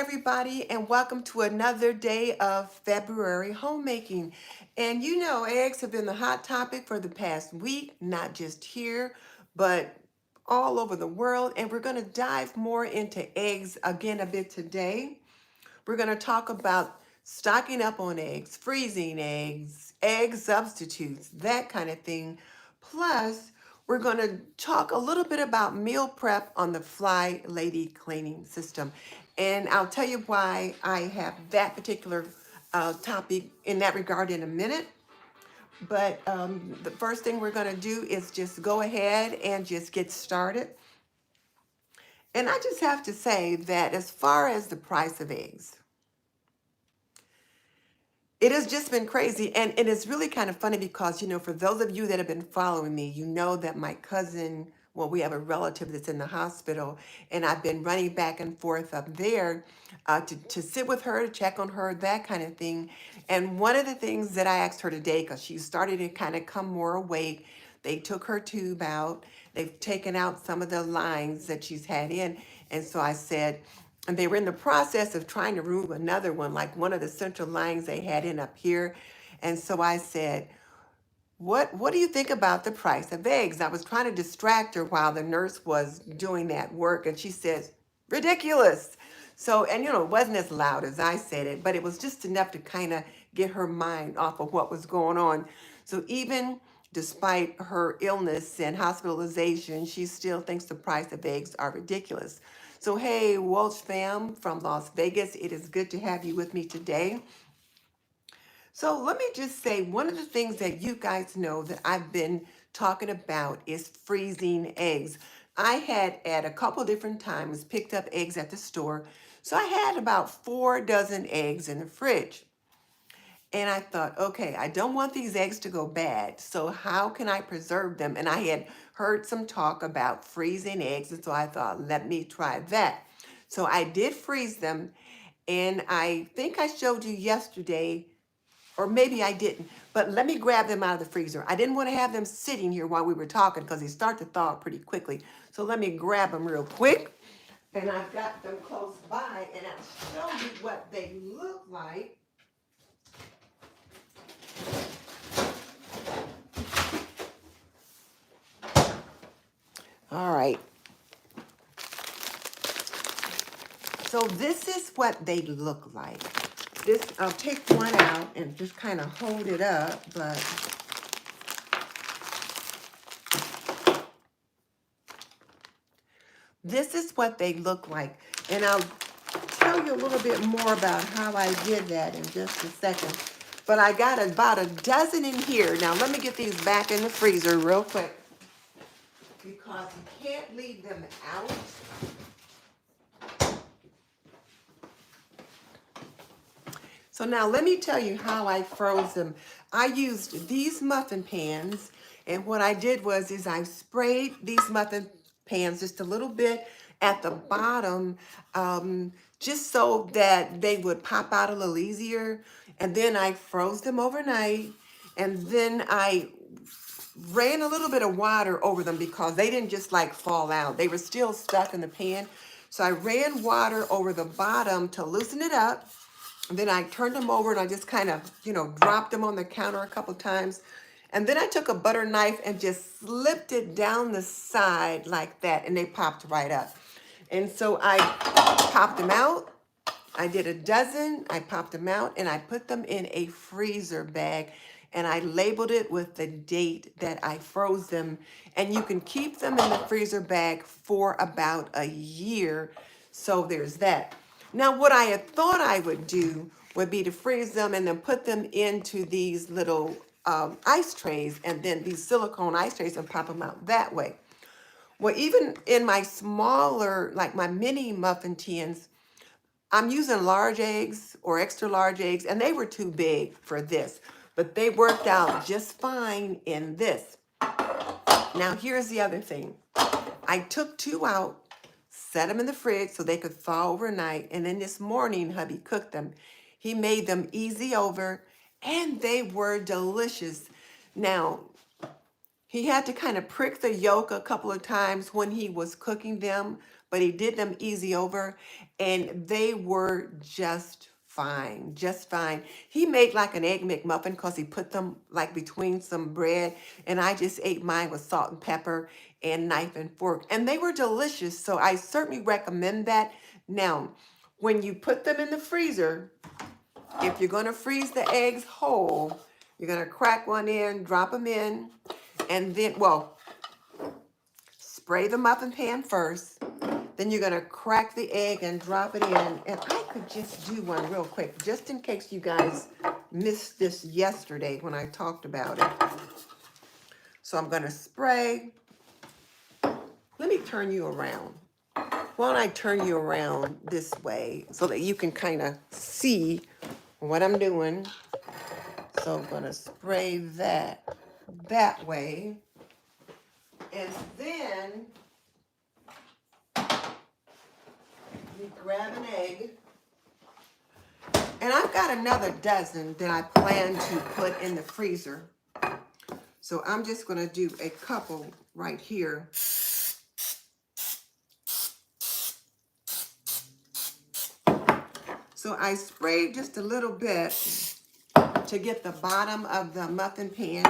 everybody, and welcome to another day of February homemaking. And you know, eggs have been the hot topic for the past week, not just here, but all over the world. And we're going to dive more into eggs again a bit today. We're going to talk about stocking up on eggs, freezing eggs, egg substitutes, that kind of thing. Plus, we're going to talk a little bit about meal prep on the Flylady cleaning system. And I'll tell you why I have that particular topic in that regard in a minute. But the first thing we're going to do is just go ahead and just get started. And I just have to say that as far as the price of eggs, it has just been crazy. And it's really kind of funny because, you know, for those of you that have been following me, you know that my cousin, well, we have a relative that's in the hospital, and I've been running back and forth up there to sit with her, to check on her, that kind of thing. And one of the things that I asked her today, because she started to kind of come more awake, they took her tube out, they've taken out some of the lines that she's had in. And so I said, and they were in the process of trying to remove another one, like one of the central lines they had in up here. And so I said, what do you think about the price of eggs? I was trying to distract her while the nurse was doing that work, and she says, ridiculous. So, and you know, it wasn't as loud as I said it, but it was just enough to kind of get her mind off of what was going on. So even despite her illness and hospitalization, she still thinks the price of eggs are ridiculous. So, hey, Welch fam from Las Vegas, it is good to have you with me today. So, let me just say one of the things that you guys know that I've been talking about is freezing eggs. I had at a couple different times picked up eggs at the store. So, I had about 4 dozen eggs in the fridge. And I thought, okay, I don't want these eggs to go bad. So how can I preserve them? And I had heard some talk about freezing eggs. And so I thought, let me try that. So I did freeze them. And I think I showed you yesterday, or maybe I didn't, but let me grab them out of the freezer. I didn't want to have them sitting here while we were talking because they start to thaw pretty quickly. So let me grab them real quick. And I've got them close by, and I'll show you what they look like. All right. So this is what they look like. This, I'll take one out and just kind of hold it up, but this is what they look like. And I'll tell you a little bit more about how I did that in just a second. But I got about 12 in here. Now let me get these back in the freezer real quick, because you can't leave them out. So now let me tell you how I froze them. I used these muffin pans, and what I did was I sprayed these muffin pans just a little bit at the bottom, just so that they would pop out a little easier. And then I froze them overnight, and then I ran a little bit of water over them because they didn't just like fall out. They were still stuck in the pan. So I ran water over the bottom to loosen it up. And then I turned them over and I just kind of, you know, dropped them on the counter a couple times. And then I took a butter knife and just slipped it down the side like that, and they popped right up. And so I popped them out. I did 12. I popped them out and I put them in a freezer bag, and I labeled it with the date that I froze them. And you can keep them in the freezer bag for about a year. So there's that. Now, what I had thought I would do would be to freeze them and then put them into these little ice trays, and then these silicone ice trays, and pop them out that way. Well, even in my smaller, like my mini muffin tins, I'm using large eggs or extra large eggs, and they were too big for this, but they worked out just fine in this. Now, here's the other thing. I took 2 out, set them in the fridge so they could thaw overnight, and then this morning, hubby cooked them. He made them easy over, and they were delicious. Now, he had to kind of prick the yolk a couple of times when he was cooking them, but he did them easy over, and they were just fine, just fine. He made like an egg McMuffin because he put them like between some bread, and I just ate mine with salt and pepper and knife and fork, and they were delicious. So I certainly recommend that. Now, when you put them in the freezer, if you're going to freeze the eggs whole, you're going to crack one in, drop them in, and then, well, spray the muffin pan first. Then you're going to crack the egg and drop it in. And I could just do one real quick, just in case you guys missed this yesterday when I talked about it. So I'm going to spray. Let me turn you around. Why don't I turn you around this way so that you can kind of see what I'm doing. So I'm going to spray that way. And then you grab an egg. And I've got another dozen that I plan to put in the freezer. So I'm just going to do a couple right here. So I sprayed just a little bit to get the bottom of the muffin pan.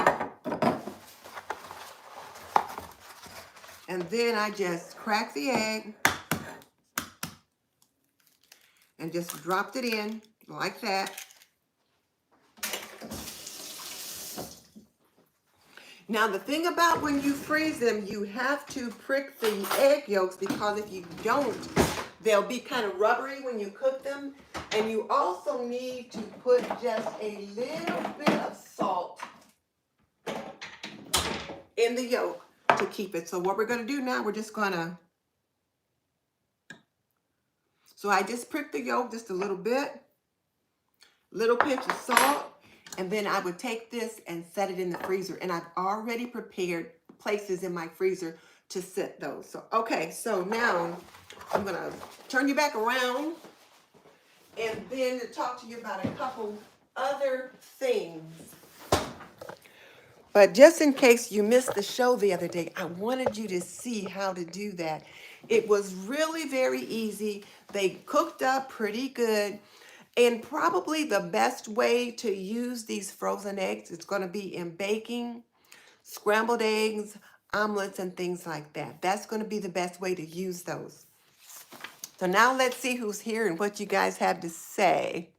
And then I just cracked the egg and just dropped it in like that. Now the thing about when you freeze them, you have to prick the egg yolks, because if you don't, they'll be kind of rubbery when you cook them. And you also need to put just a little bit of salt in the yolk to keep it. So what we're going to do now, we're just going to, so I just pricked the yolk just a little bit, little pinch of salt, and then I would take this and set it in the freezer. And I've already prepared places in my freezer to set those. So, okay, so now I'm going to turn you back around and then to talk to you about a couple other things. But just in case you missed the show the other day, I wanted you to see how to do that. It was really very easy. They cooked up pretty good. And probably the best way to use these frozen eggs is going to be in baking, scrambled eggs, omelets, and things like that. That's going to be the best way to use those. So now let's see who's here and what you guys have to say.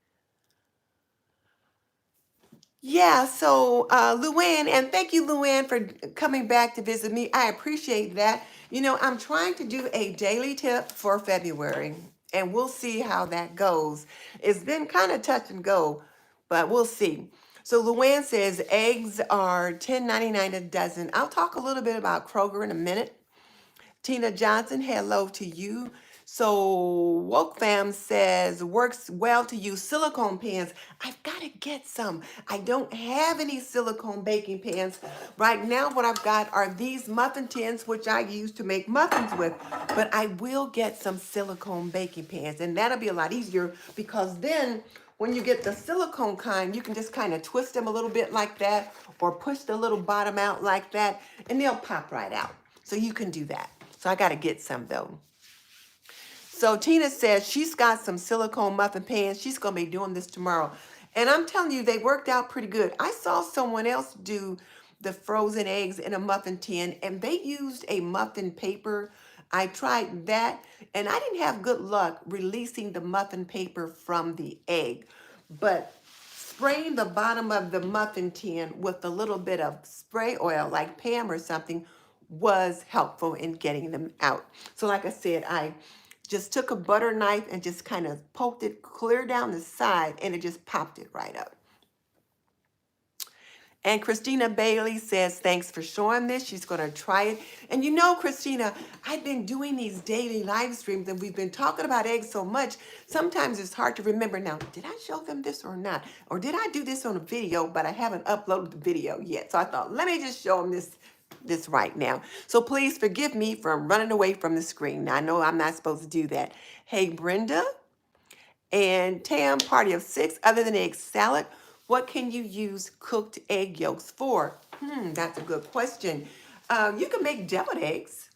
Yeah, so Luann, and thank you, Luann, for coming back to visit me. I appreciate that. You know, I'm trying to do a daily tip for February, and we'll see how that goes. It's been kind of touch and go, but we'll see. So Luann says eggs are $10.99 a dozen. I'll talk a little bit about Kroger in a minute. Tina Johnson, hello to you. So Woke Fam says, works well to use silicone pans. I've got to get some. I don't have any silicone baking pans. Right now what I've got are these muffin tins, which I use to make muffins with. But I will get some silicone baking pans, and that'll be a lot easier, because then when you get the silicone kind, you can just kind of twist them a little bit like that, or push the little bottom out like that, and they'll pop right out. So you can do that. So I got to get some though. So Tina says she's got some silicone muffin pans. She's going to be doing this tomorrow. And I'm telling you, they worked out pretty good. I saw someone else do the frozen eggs in a muffin tin, and they used a muffin paper. I tried that, and I didn't have good luck releasing the muffin paper from the egg. But spraying the bottom of the muffin tin with a little bit of spray oil, like Pam or something, was helpful in getting them out. So like I said, I just took a butter knife and just kind of poked it clear down the side, and it just popped it right up. And Christina Bailey says, thanks for showing this. She's going to try it. And you know, Christina, I've been doing these daily live streams, and we've been talking about eggs so much, sometimes it's hard to remember. Now, did I show them this or not? Or did I do this on a video, but I haven't uploaded the video yet? So I thought, let me just show them this right now. So please forgive me for running away from the screen. Now, I know I'm not supposed to do that. Hey, Brenda and Tam, party of 6, other than egg salad, what can you use cooked egg yolks for? That's a good question. You can make deviled eggs.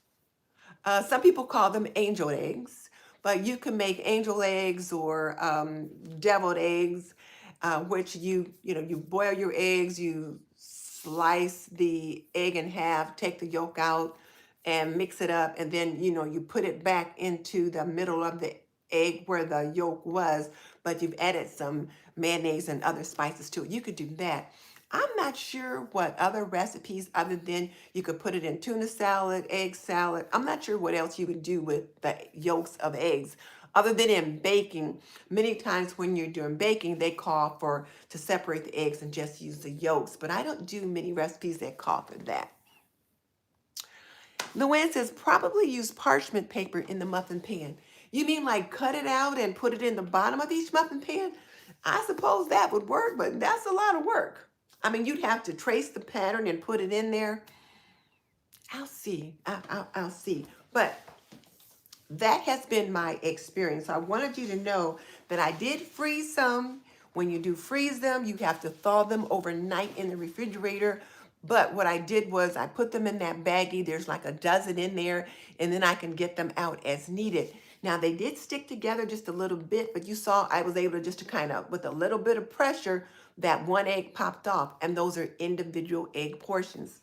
Some people call them angel eggs, but you can make angel eggs or deviled eggs, which you boil your eggs, you slice the egg in half, take the yolk out, and mix it up, and then you put it back into the middle of the egg where the yolk was, but you've added some mayonnaise and other spices to it. You could do that. I'm not sure what other recipes other than you could put it in tuna salad, egg salad. I'm not sure what else you would do with the yolks of eggs other than in baking. Many times when you're doing baking, they call for to separate the eggs and just use the yolks, but I don't do many recipes that call for that. Luann says probably use parchment paper in the muffin pan. You mean like cut it out and put it in the bottom of each muffin pan? I suppose that would work, but that's a lot of work. I mean, you'd have to trace the pattern and put it in there. I'll see. I'll see. But that has been my experience. I wanted you to know that I did freeze some. When you do freeze them, you have to thaw them overnight in the refrigerator. But what I did was I put them in that baggie. There's like a dozen in there, and then I can get them out as needed. Now they did stick together just a little bit, but you saw I was able to just to kind of, with a little bit of pressure, that one egg popped off, and those are individual egg portions.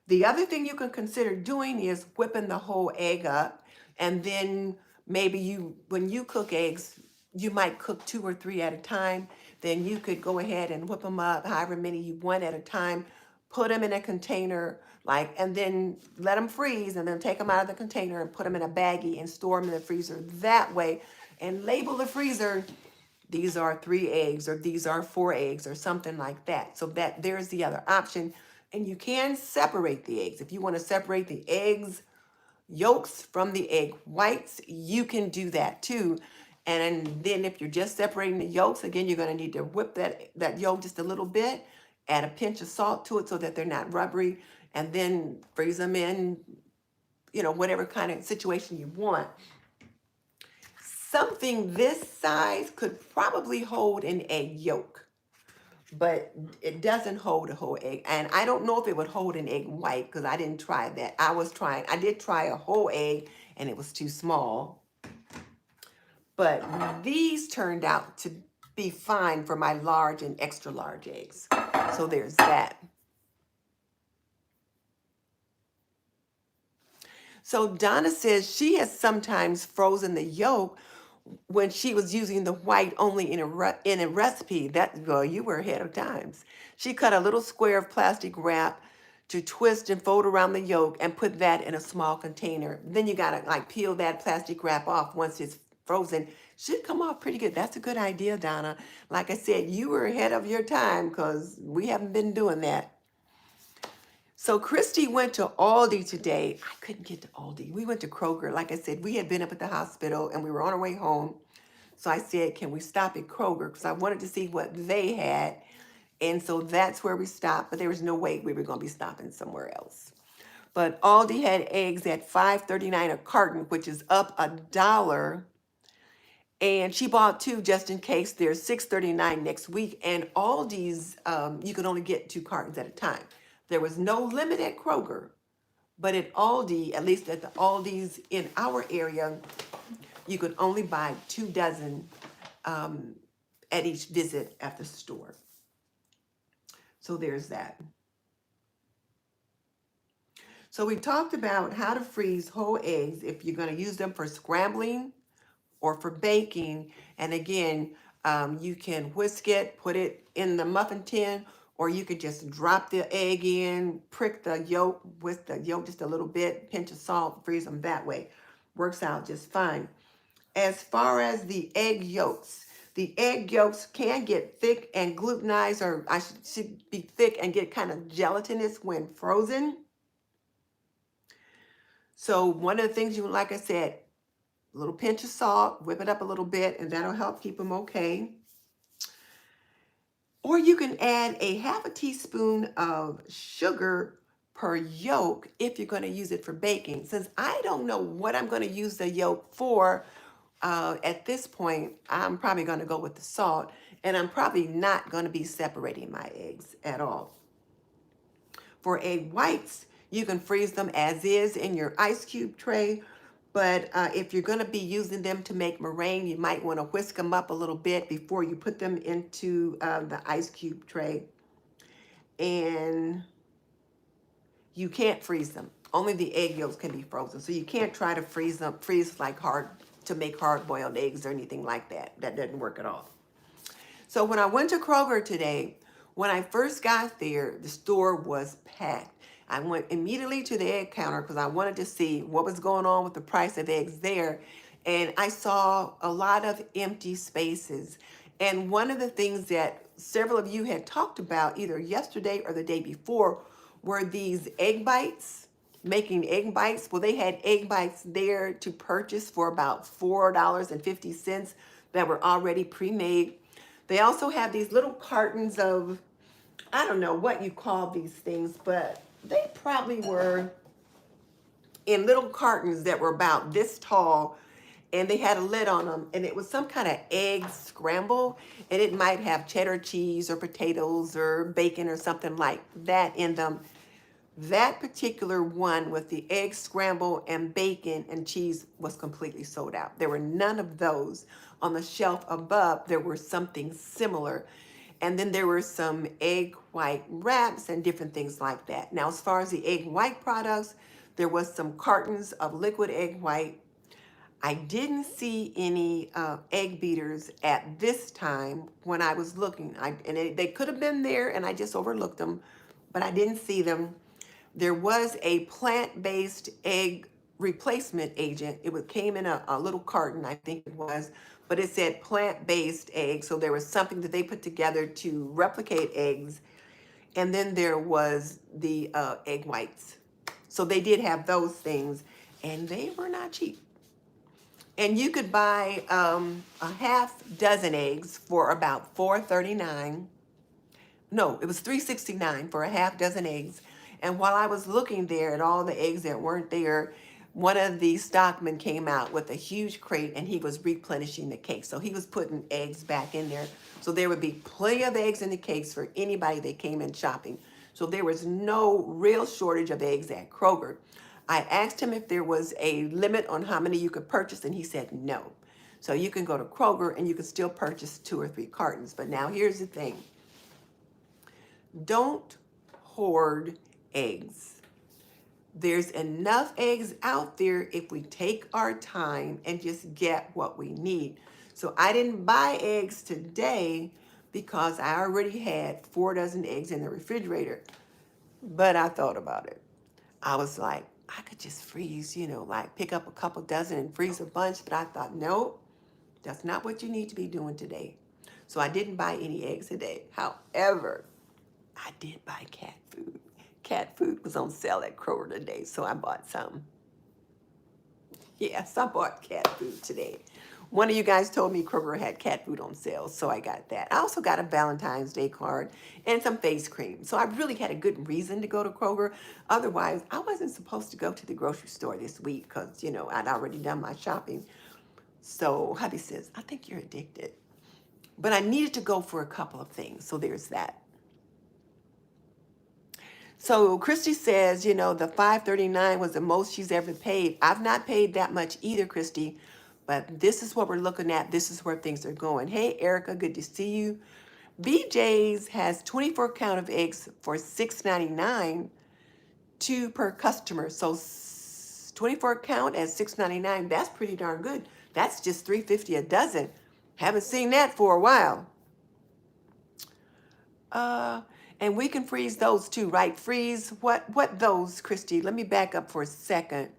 The other thing you can consider doing is whipping the whole egg up, and then maybe when you cook eggs, you might cook two or three at a time. Then you could go ahead and whip them up, however many you want at a time, put them in a container, and then let them freeze, and then take them out of the container and put them in a baggie and store them in the freezer that way, and label the freezer, these are 3 eggs or these are 4 eggs or something like that. So that there's the other option. And you can separate the eggs. If you want to separate the eggs yolks from the egg whites, you can do that too. And then if you're just separating the yolks, again, you're going to need to whip that yolk just a little bit, add a pinch of salt to it so that they're not rubbery, and then freeze them in, whatever kind of situation you want. Something this size could probably hold an egg yolk, but it doesn't hold a whole egg. And I don't know if it would hold an egg white because I didn't try that. I did try a whole egg and it was too small. But these turned out to be fine for my large and extra large eggs. So there's that. So Donna says she has sometimes frozen the yolk when she was using the white only in a recipe. Well, you were ahead of times. She cut a little square of plastic wrap to twist and fold around the yolk and put that in a small container. Then you gotta like peel that plastic wrap off once it's frozen. Should come off pretty good. That's a good idea, Donna. Like I said, you were ahead of your time because we haven't been doing that. So Christy went to Aldi today. I couldn't get to Aldi. We went to Kroger. Like I said, we had been up at the hospital and we were on our way home. So I said, can we stop at Kroger? Because I wanted to see what they had. And so that's where we stopped. But there was no way we were going to be stopping somewhere else. But Aldi had eggs at $5.39 a carton, which is up $1. And she bought 2 just in case. They're $6.39 next week. And Aldi's, you can only get 2 cartons at a time. There was no limit at Kroger, but at Aldi, at least at the Aldis in our area, you could only buy 2 dozen at each visit at the store. So there's that. So we talked about how to freeze whole eggs if you're going to use them for scrambling or for baking. And again, you can whisk it, put it in the muffin tin, or you could just drop the egg in, prick the yolk with the yolk just a little bit, pinch of salt, freeze them that way. Works out just fine. As far as the egg yolks can get thick and glutenized, or should be thick and get kind of gelatinous when frozen. So one of the things like I said, a little pinch of salt, whip it up a little bit, and that'll help keep them okay. Or you can add a half a teaspoon of sugar per yolk if you're going to use it for baking. Since I don't know what I'm going to use the yolk for at this point, I'm probably going to go with the salt, and I'm probably not going to be separating my eggs at all. For egg whites, You can freeze them as is in your ice cube tray. But if you're going to be using them to make meringue, you might want to whisk them up a little bit before you put them into the ice cube tray. And you can't freeze them. Only the egg yolks can be frozen. So you can't try to freeze like to make hard boiled eggs or anything like that. That doesn't work at all. So when I went to Kroger today, when I first got there, the store was packed. I went immediately to the egg counter because I wanted to see what was going on with the price of eggs there. And I saw a lot of empty spaces. And one of the things that several of you had talked about either yesterday or the day before were these egg bites, making egg bites. Well, they had egg bites there to purchase for about $4.50 that were already pre-made. They also have these little cartons of, I don't know what you call these things, but they probably were in little cartons that were about this tall, and they had a lid on them, and it was some kind of egg scramble, and it might have cheddar cheese or potatoes or bacon or something like that in them. That particular one with the egg scramble and bacon and cheese was completely sold out. There were none of those. On the shelf above, there were something similar. And then there were some egg white wraps and different things like that. Now, as far as the egg white products, there was some cartons of liquid egg white. I didn't see any egg beaters at this time when I was looking. They could have been there and I just overlooked them, but I didn't see them. There was a plant-based egg replacement agent. Came in a little carton, I think it was, but it said plant-based egg. So there was something that they put together to replicate eggs. And then there was the egg whites. So they did have those things, and they were not cheap. And you could buy a half dozen eggs for about $4.39. No, it was $3.69 for a half dozen eggs. And while I was looking there at all the eggs that weren't there, one of the stockmen came out with a huge crate and he was replenishing the cake. So he was putting eggs back in there. So there would be plenty of eggs in the cakes for anybody that came in shopping. So there was no real shortage of eggs at Kroger. I asked him if there was a limit on how many you could purchase, and he said no. So you can go to Kroger and you can still purchase 2 or 3 cartons. But now here's the thing. Don't hoard eggs. There's enough eggs out there if we take our time and just get what we need. So I didn't buy eggs today because I already had 4 dozen eggs in the refrigerator. But I thought about it. I was like, I could just freeze, like pick up a couple dozen and freeze a bunch. But I thought, no, that's not what you need to be doing today. So I didn't buy any eggs today. However, I did buy cat food. Cat food was on sale at Kroger today, so I bought some. Yes, I bought cat food today. One of you guys told me Kroger had cat food on sale, so I got that. I also got a Valentine's Day card and some face cream. So I really had a good reason to go to Kroger. Otherwise, I wasn't supposed to go to the grocery store this week because, I'd already done my shopping. So hubby says, I think you're addicted. But I needed to go for a couple of things, so there's that. So Christy says, the $5.39 was the most she's ever paid. I've not paid that much either, Christy, but this is what we're looking at. This is where things are going. Hey, Erica, good to see you. BJ's has 24 count of eggs for $6.99, 2 per customer. So 24 count at $6.99, that's pretty darn good. That's just $3.50 a dozen. Haven't seen that for a while. And we can freeze those too, right? Freeze, what those, Christy? Let me back up for a second.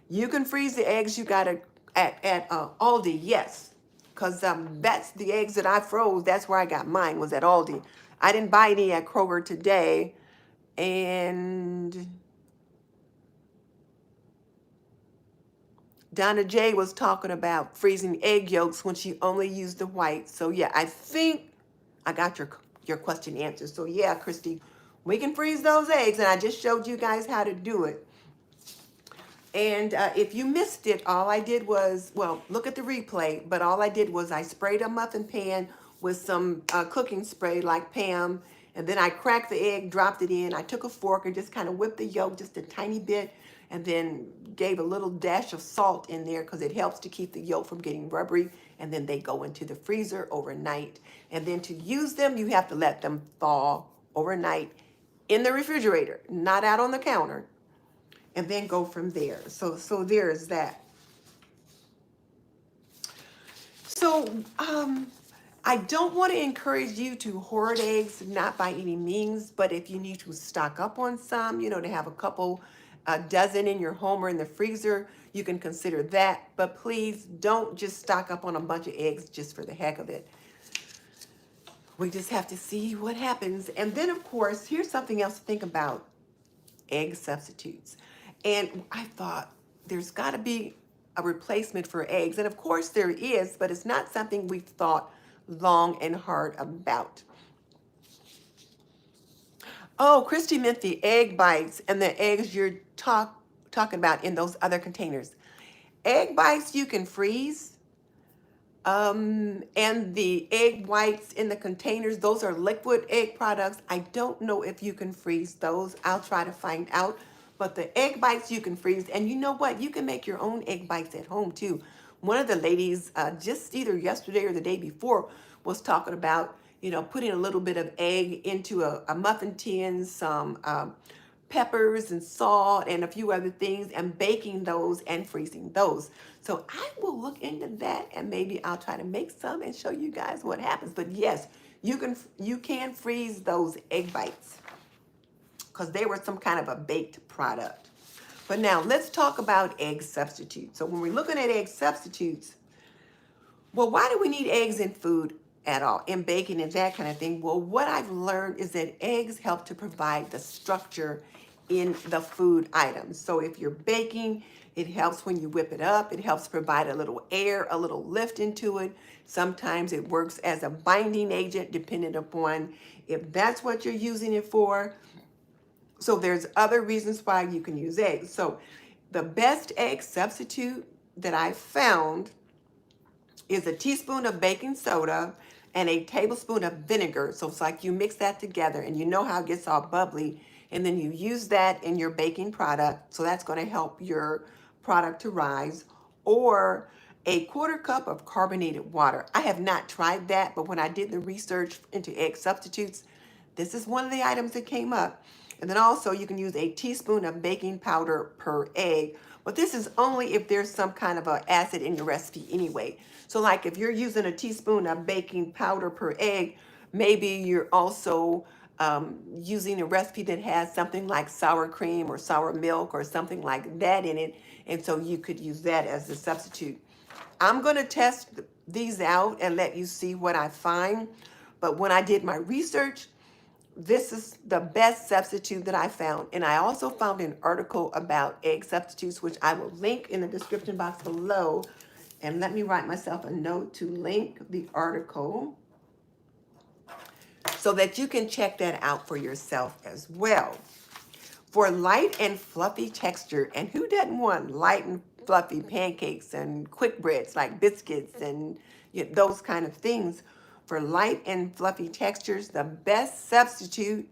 You can freeze the eggs you got at Aldi, yes. Because that's the eggs that I froze. That's where I got mine, was at Aldi. I didn't buy any at Kroger today. And Donna J was talking about freezing egg yolks when she only used the white. So yeah, I think I got your question answered. So yeah, Christy, we can freeze those eggs, and I just showed you guys how to do it. And if you missed it, all I did was, well, look at the replay, but all I did was I sprayed a muffin pan with some cooking spray like Pam, And then I cracked the egg, dropped it in. I took a fork and just kind of whipped the yolk just a tiny bit, and then gave a little dash of salt in there because it helps to keep the yolk from getting rubbery. And then they go into the freezer overnight. And then to use them, you have to let them thaw overnight in the refrigerator, not out on the counter, and then go from there. So there's that. So I don't want to encourage you to hoard eggs, not by any means, but if you need to stock up on some, to have a couple, a dozen in your home or in the freezer, you can consider that. But please don't just stock up on a bunch of eggs just for the heck of it. We just have to see what happens. And then, of course, here's something else to think about: egg substitutes. And I thought there's got to be a replacement for eggs. And of course there is, but it's not something we've thought long and hard about. Oh, Christy meant the egg bites and the eggs you're talking about in those other containers. Egg bites you can freeze. And the egg whites in the containers, those are liquid egg products. I don't know if you can freeze those. I'll try to find out. But the egg bites you can freeze. And you know what? You can make your own egg bites at home too. One of the ladies, just either yesterday or the day before, was talking about, putting a little bit of egg into a muffin tin, some peppers and salt and a few other things, and baking those and freezing those. So I will look into that, and maybe I'll try to make some and show you guys what happens. But yes, you can freeze those egg bites because they were some kind of a baked product. But now let's talk about egg substitutes. So when we're looking at egg substitutes, well, why do we need eggs in food at all, in baking and that kind of thing? Well, what I've learned is that eggs help to provide the structure in the food items. So if you're baking, it helps when you whip it up. It helps provide a little air, a little lift into it. Sometimes it works as a binding agent, depending upon if that's what you're using it for. So there's other reasons why you can use eggs. So the best egg substitute that I found is a teaspoon of baking soda and a tablespoon of vinegar. So it's like you mix that together, and you know how it gets all bubbly, and then you use that in your baking product. So that's going to help your product to rise. Or a quarter cup of carbonated water. I have not tried that, but when I did the research into egg substitutes, this is one of the items that came up. And then also you can use a teaspoon of baking powder per egg. But this is only if there's some kind of an acid in your recipe anyway. So like if you're using a teaspoon of baking powder per egg, maybe you're also using a recipe that has something like sour cream or sour milk or something like that in it. And so you could use that as a substitute. I'm going to test these out and let you see what I find. But when I did my research, this is the best substitute that I found. And I also found an article about egg substitutes, which I will link in the description box below. And let me write myself a note to link the article so that you can check that out for yourself as well. For light and fluffy texture, and who doesn't want light and fluffy pancakes and quick breads like biscuits and those kind of things? For light and fluffy textures, the best substitute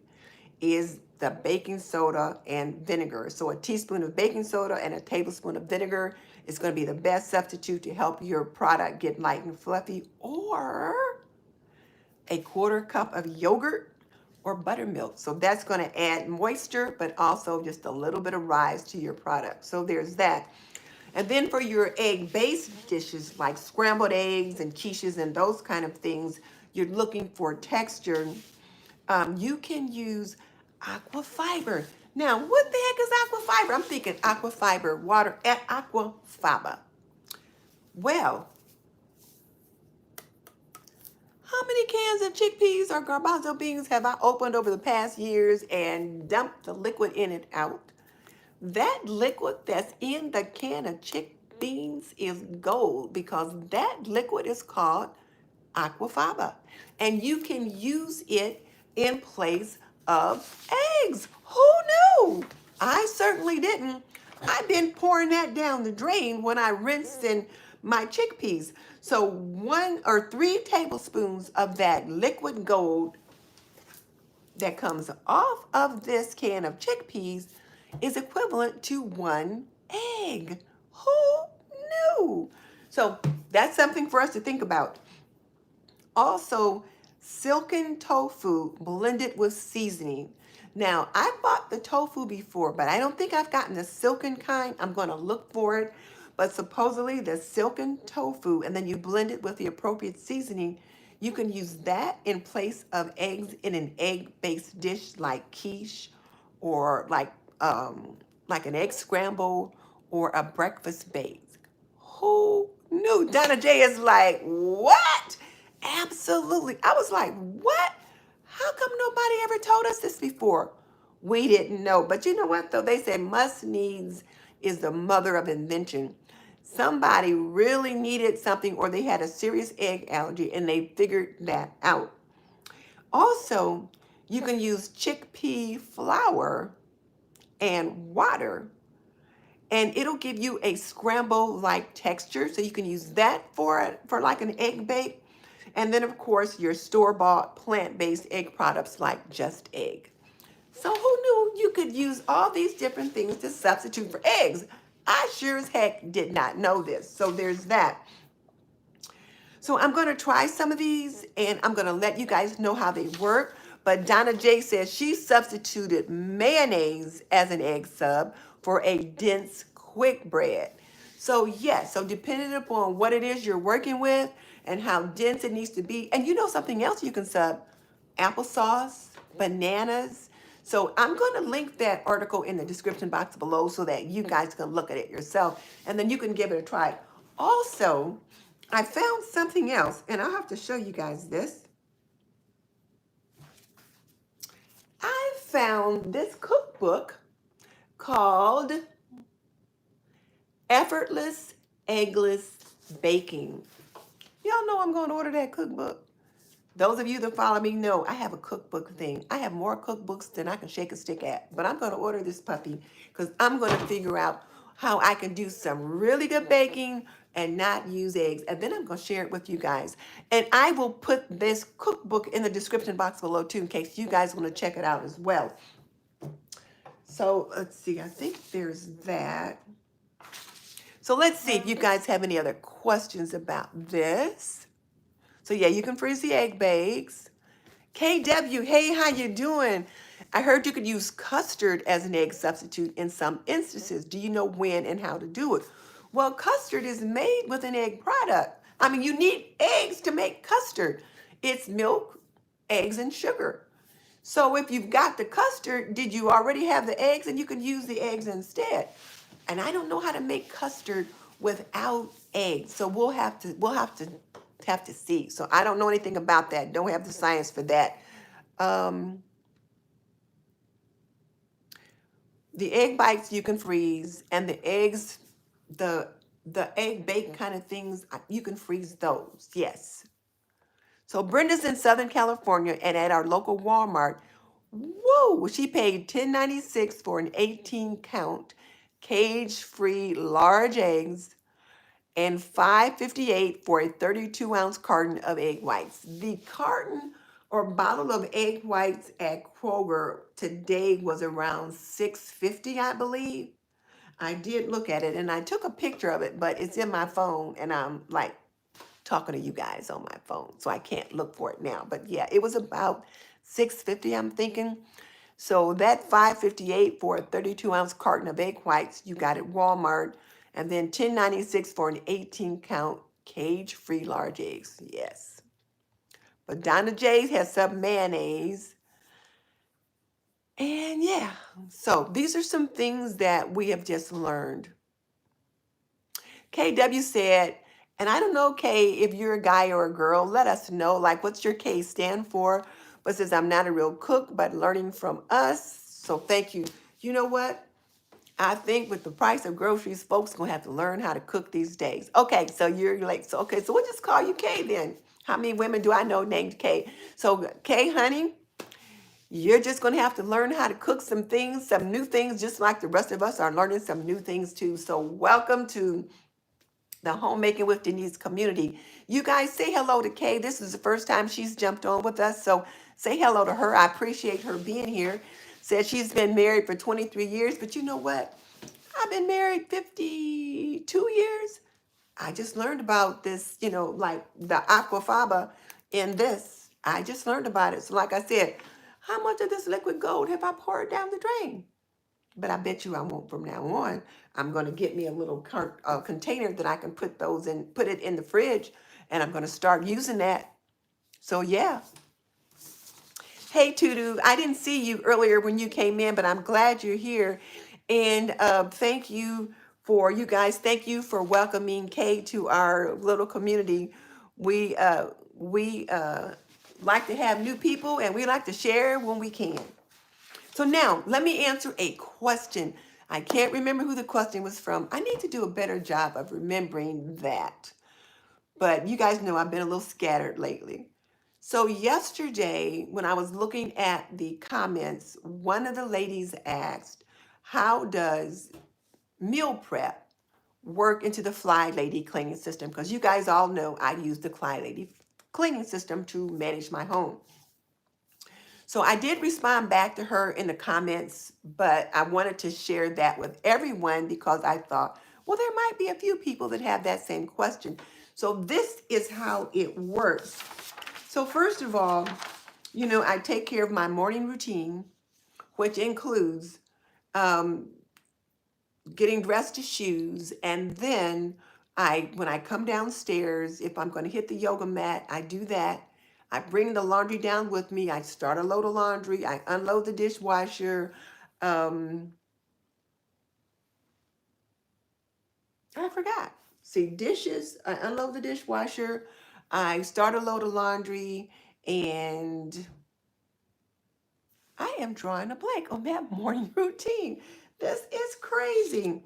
is the baking soda and vinegar. So a teaspoon of baking soda and a tablespoon of vinegar is going to be the best substitute to help your product get light and fluffy. Or a quarter cup of yogurt or buttermilk. So that's going to add moisture, but also just a little bit of rise to your product. So there's that. And then for your egg-based dishes like scrambled eggs and quiches and those kind of things, you're looking for texture, you can use aqua fiber. Now, what the heck is aqua fiber? I'm thinking aqua fiber, water, aqua faba. Well, how many cans of chickpeas or garbanzo beans have I opened over the past years and dumped the liquid in it out? That liquid that's in the can of chick beans is gold, because that liquid is called aquafaba. And you can use it in place of eggs. Who knew? I certainly didn't. I've been pouring that down the drain when I rinsed in my chickpeas. So 1 or 3 tablespoons of that liquid gold that comes off of this can of chickpeas is equivalent to 1 egg. Who knew? So that's something for us to think about. Also, silken tofu blended with seasoning. Now, I bought the tofu before, but I don't think I've gotten the silken kind. I'm going to look for it. But supposedly, the silken tofu, and then you blend it with the appropriate seasoning, you can use that in place of eggs in an egg-based dish like quiche or like an egg scramble or a breakfast bake. Who knew? Donna J is like, what? Absolutely. I was like, what? How come nobody ever told us this before? We didn't know. But you know what, though? They say must needs is the mother of invention. Somebody really needed something or they had a serious egg allergy and they figured that out. Also, you can use chickpea flour and water and it'll give you a scramble like texture, so you can use that for like an egg bake. And then of course your store-bought plant-based egg products like Just Egg. So who knew you could use all these different things to substitute for eggs? I sure as heck did not know this. So there's that. So I'm going to try some of these and I'm going to let you guys know how they work. But Donna J says she substituted mayonnaise as an egg sub for a dense quick bread. So yes, so depending upon what it is you're working with and how dense it needs to be. And you know something else you can sub? Applesauce, bananas. So I'm going to link that article in the description box below so that you guys can look at it yourself and then you can give it a try. Also, I found something else, and I'll have to show you guys this. I found this cookbook called Effortless Eggless Baking. Y'all know I'm going to order that cookbook. Those of you that follow me know I have a cookbook thing. I have more cookbooks than I can shake a stick at. But I'm going to order this puppy because I'm going to figure out how I can do some really good baking and not use eggs. And then I'm going to share it with you guys. And I will put this cookbook in the description box below too in case you guys want to check it out as well. So let's see. I think there's that. So let's see if you guys have any other questions about this. So yeah, you can freeze the egg bakes. KW, hey, how you doing? I heard you could use custard as an egg substitute in some instances. Do you know when and how to do it? Well, custard is made with an egg product. I mean, you need eggs to make custard. It's milk, eggs, and sugar. So if you've got the custard, did you already have the eggs? And you could use the eggs instead. And I don't know how to make custard without eggs. So we'll have to see. So I don't know anything about that. Don't have the science for that. Um, the egg bites you can freeze, and the eggs, the egg bake kind of things, you can freeze those. Yes. So Brenda's in Southern California, and at our local Walmart, whoa, she paid $10.96 for an 18-count cage-free large eggs and $5.58 for a 32-ounce carton of egg whites. The carton or bottle of egg whites at Kroger today was around $6.50, I believe. I did look at it and I took a picture of it, but it's in my phone and I'm like talking to you guys on my phone, so I can't look for it now. But yeah, it was about $6.50, I'm thinking. So that $5.58 for a 32-ounce carton of egg whites you got at Walmart, and then $10.96 for an 18-count cage-free large eggs. Yes. But Donna J's has some mayonnaise. And yeah, so these are some things that we have just learned. KW said, and I don't know, Kay, if you're a guy or a girl, let us know. Like, what's your K stand for? But says, I'm not a real cook, but learning from us. So thank you. You know what? I think with the price of groceries, folks gonna have to learn how to cook these days. Okay, so you're like, so okay, so we'll just call you Kay then. How many women do I know named Kay? So Kay, honey, you're just gonna have to learn how to cook some things, some new things, just like the rest of us are learning some new things too. So welcome to the Homemaking with Denise community. You guys say hello to Kay. This is the first time she's jumped on with us, so say hello to her. I appreciate her being here. Said she's been married for 23 years, but you know what? I've been married 52 years. I just learned about this, like the aquafaba in this. I just learned about it. So like I said, how much of this liquid gold have I poured down the drain? But I bet you I won't from now on. I'm going to get me a little container that I can put those in, put it in the fridge, and I'm going to start using that. So yeah. Hey Tudu, I didn't see you earlier when you came in, but I'm glad you're here. And thank you for you guys. Thank you for welcoming Kay to our little community. We like to have new people, and we like to share when we can. So now let me answer a question. I can't remember who the question was from. I need to do a better job of remembering that. But you guys know I've been a little scattered lately. So yesterday, when I was looking at the comments, one of the ladies asked, how does meal prep work into the Flylady cleaning system? Because you guys all know I use the Flylady cleaning system to manage my home. So I did respond back to her in the comments, but I wanted to share that with everyone because I thought, well, there might be a few people that have that same question. So this is how it works. So first of all, I take care of my morning routine, which includes getting dressed to shoes, and then when I come downstairs, if I'm going to hit the yoga mat, I do that. I bring the laundry down with me. I start a load of laundry. I unload the dishwasher. I forgot. See, dishes. I unload the dishwasher. I start a load of laundry, and I am drawing a blank on that morning routine. This is crazy.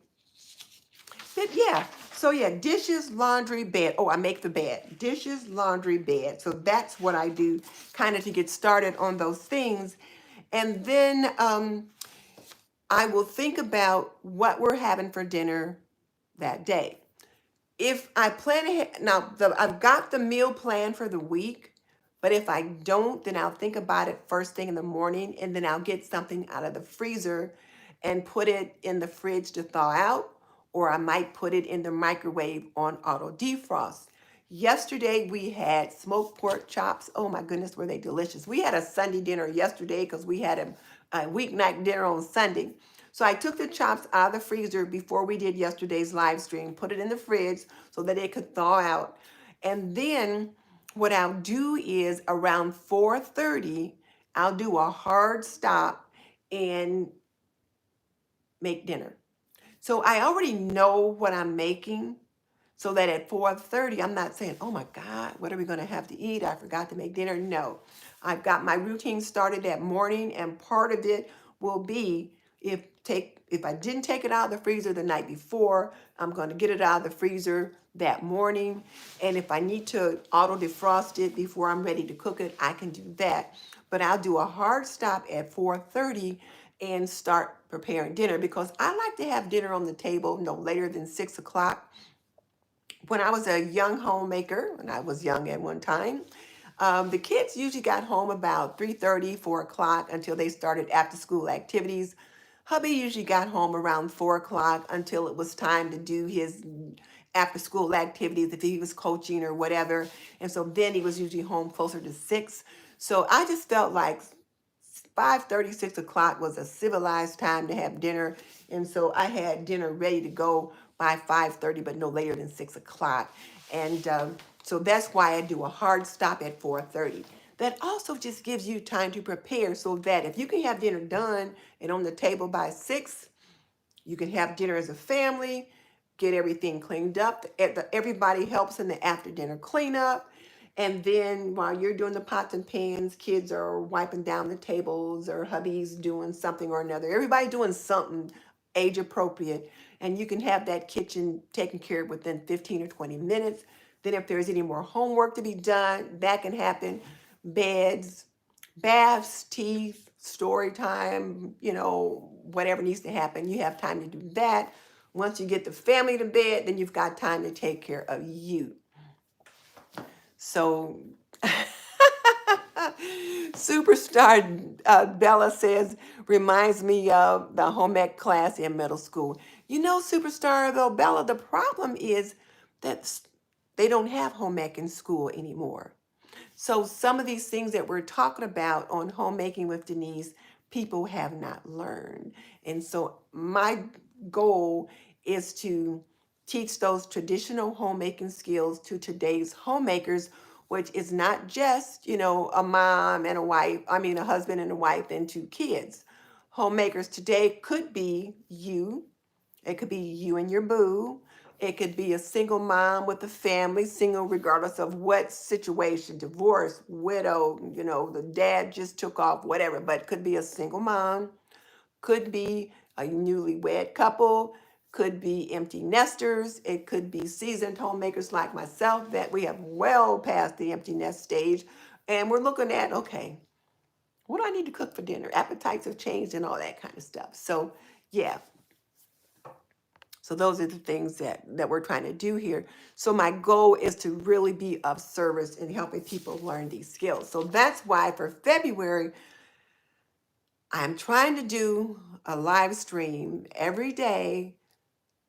But yeah, so yeah, dishes, laundry, bed. Oh, I make the bed. Dishes, laundry, bed. So that's what I do kind of to get started on those things. And then I will think about what we're having for dinner that day. If I plan ahead, now I've got the meal plan for the week, but if I don't, then I'll think about it first thing in the morning, and then I'll get something out of the freezer and put it in the fridge to thaw out, or I might put it in the microwave on auto defrost. Yesterday we had smoked pork chops. Oh my goodness, were they delicious. We had a Sunday dinner yesterday because we had a weeknight dinner on Sunday. So I took the chops out of the freezer before we did yesterday's live stream, put it in the fridge so that it could thaw out. And then what I'll do is around 4:30, I'll do a hard stop and make dinner. So I already know what I'm making so that at 4:30, I'm not saying, oh my God, what are we going to have to eat? I forgot to make dinner. No, I've got my routine started that morning, and part of it will be if I didn't take it out of the freezer the night before, I'm going to get it out of the freezer that morning. And if I need to auto defrost it before I'm ready to cook it, I can do that. But I'll do a hard stop at 4:30 and start preparing dinner because I like to have dinner on the table no later than 6 o'clock. When I was a young homemaker, when I was young at one time, the kids usually got home about 3:30, 4 o'clock until they started after school activities. Hubby usually got home around 4 o'clock until it was time to do his after school activities if he was coaching or whatever. And so then he was usually home closer to 6. So I just felt like 5:30, 6 o'clock was a civilized time to have dinner. And so I had dinner ready to go by 5:30, but no later than 6 o'clock. And so that's why I do a hard stop at 4:30. That also just gives you time to prepare so that if you can have dinner done and on the table by 6, you can have dinner as a family, get everything cleaned up. Everybody helps in the after dinner cleanup. And then while you're doing the pots and pans, kids are wiping down the tables or hubby's doing something or another. Everybody doing something age appropriate. And you can have that kitchen taken care of within 15 or 20 minutes. Then if there's any more homework to be done, that can happen. Beds, baths, teeth, story time, whatever needs to happen, you have time to do that. Once you get the family to bed, then you've got time to take care of you. So, Superstar Bella says, reminds me of the home ec class in middle school. You know, Superstar, though, Bella, the problem is that they don't have home ec in school anymore. So some of these things that we're talking about on Homemaking with Denise, people have not learned. And so my goal is to teach those traditional homemaking skills to today's homemakers, which is not just, a mom and a wife, I mean, a husband and a wife and two kids. Homemakers today could be you, it could be you and your boo. It could be a single mom with a family, single regardless of what situation, divorce, widow, the dad just took off, whatever. But it could be a single mom, could be a newlywed couple, could be empty nesters. It could be seasoned homemakers like myself that we have well past the empty nest stage. And we're looking at, okay, what do I need to cook for dinner? Appetites have changed and all that kind of stuff. So, yeah, so those are the things that we're trying to do here. So my goal is to really be of service in helping people learn these skills. So that's why for February, I'm trying to do a live stream every day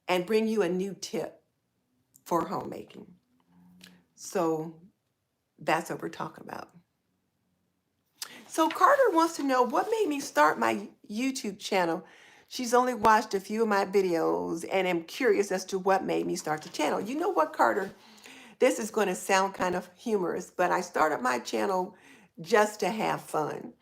and bring you a new tip for homemaking. So that's what we're talking about. So Carter wants to know what made me start my YouTube channel. She's only watched a few of my videos and am curious as to what made me start the channel. You know what, Carter? This is going to sound kind of humorous, but I started my channel just to have fun.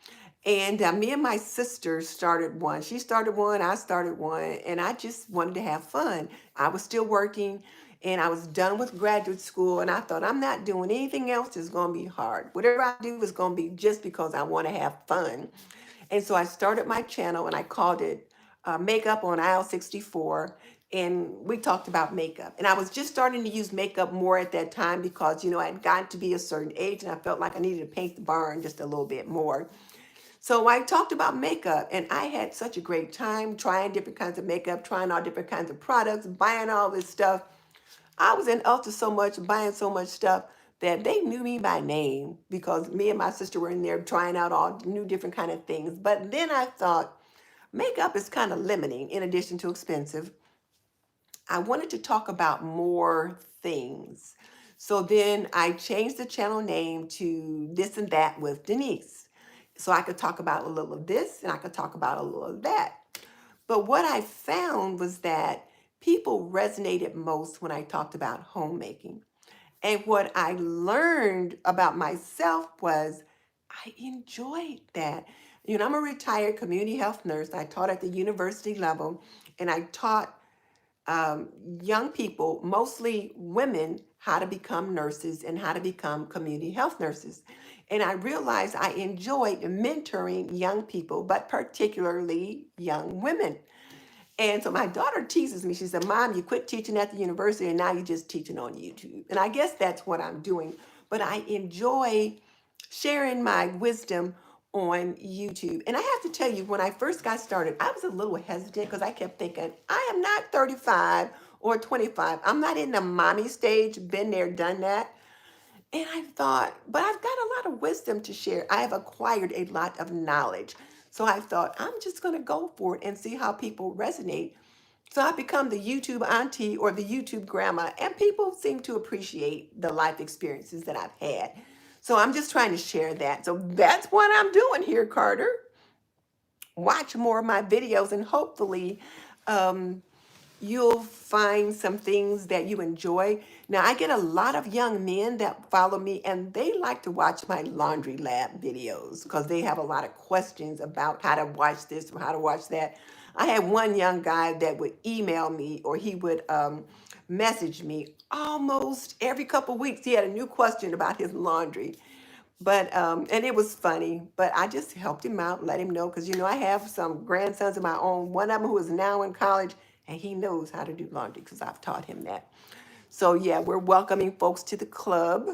And me and my sister started one. She started one, I started one, and I just wanted to have fun. I was still working and I was done with graduate school, and I thought, I'm not doing anything else that's going to be hard. Whatever I do is going to be just because I want to have fun. And so I started my channel and I called it Makeup on Aisle 64. And we talked about makeup. And I was just starting to use makeup more at that time because, I had gotten to be a certain age and I felt like I needed to paint the barn just a little bit more. So I talked about makeup and I had such a great time trying different kinds of makeup, trying all different kinds of products, buying all this stuff. I was in Ulta so much, buying so much stuff that they knew me by name because me and my sister were in there trying out all new different kind of things. But then I thought makeup is kind of limiting in addition to expensive. I wanted to talk about more things. So then I changed the channel name to This and That with Denise. So I could talk about a little of this and I could talk about a little of that. But what I found was that people resonated most when I talked about homemaking. And what I learned about myself was I enjoyed that. I'm a retired community health nurse. I taught at the university level and I taught young people, mostly women, how to become nurses and how to become community health nurses. And I realized I enjoyed mentoring young people, but particularly young women. And so my daughter teases me. She said, Mom, you quit teaching at the university and now you're just teaching on YouTube. And I guess that's what I'm doing. But I enjoy sharing my wisdom on YouTube. And I have to tell you, when I first got started, I was a little hesitant because I kept thinking, I am not 35 or 25. I'm not in the mommy stage, been there, done that. And I thought, but I've got a lot of wisdom to share. I have acquired a lot of knowledge. So I thought, I'm just going to go for it and see how people resonate. So I become the YouTube auntie or the YouTube grandma, and people seem to appreciate the life experiences that I've had. So I'm just trying to share that. So that's what I'm doing here, Carter. Watch more of my videos, and hopefully you'll find some things that you enjoy. Now, I get a lot of young men that follow me, and they like to watch my laundry lab videos because they have a lot of questions about how to wash this or how to wash that. I had one young guy that would email me or he would message me almost every couple weeks. He had a new question about his laundry. But and it was funny, but I just helped him out, let him know, because I have some grandsons of my own. One of them who is now in college, and he knows how to do laundry because I've taught him that. So yeah, we're welcoming folks to the club.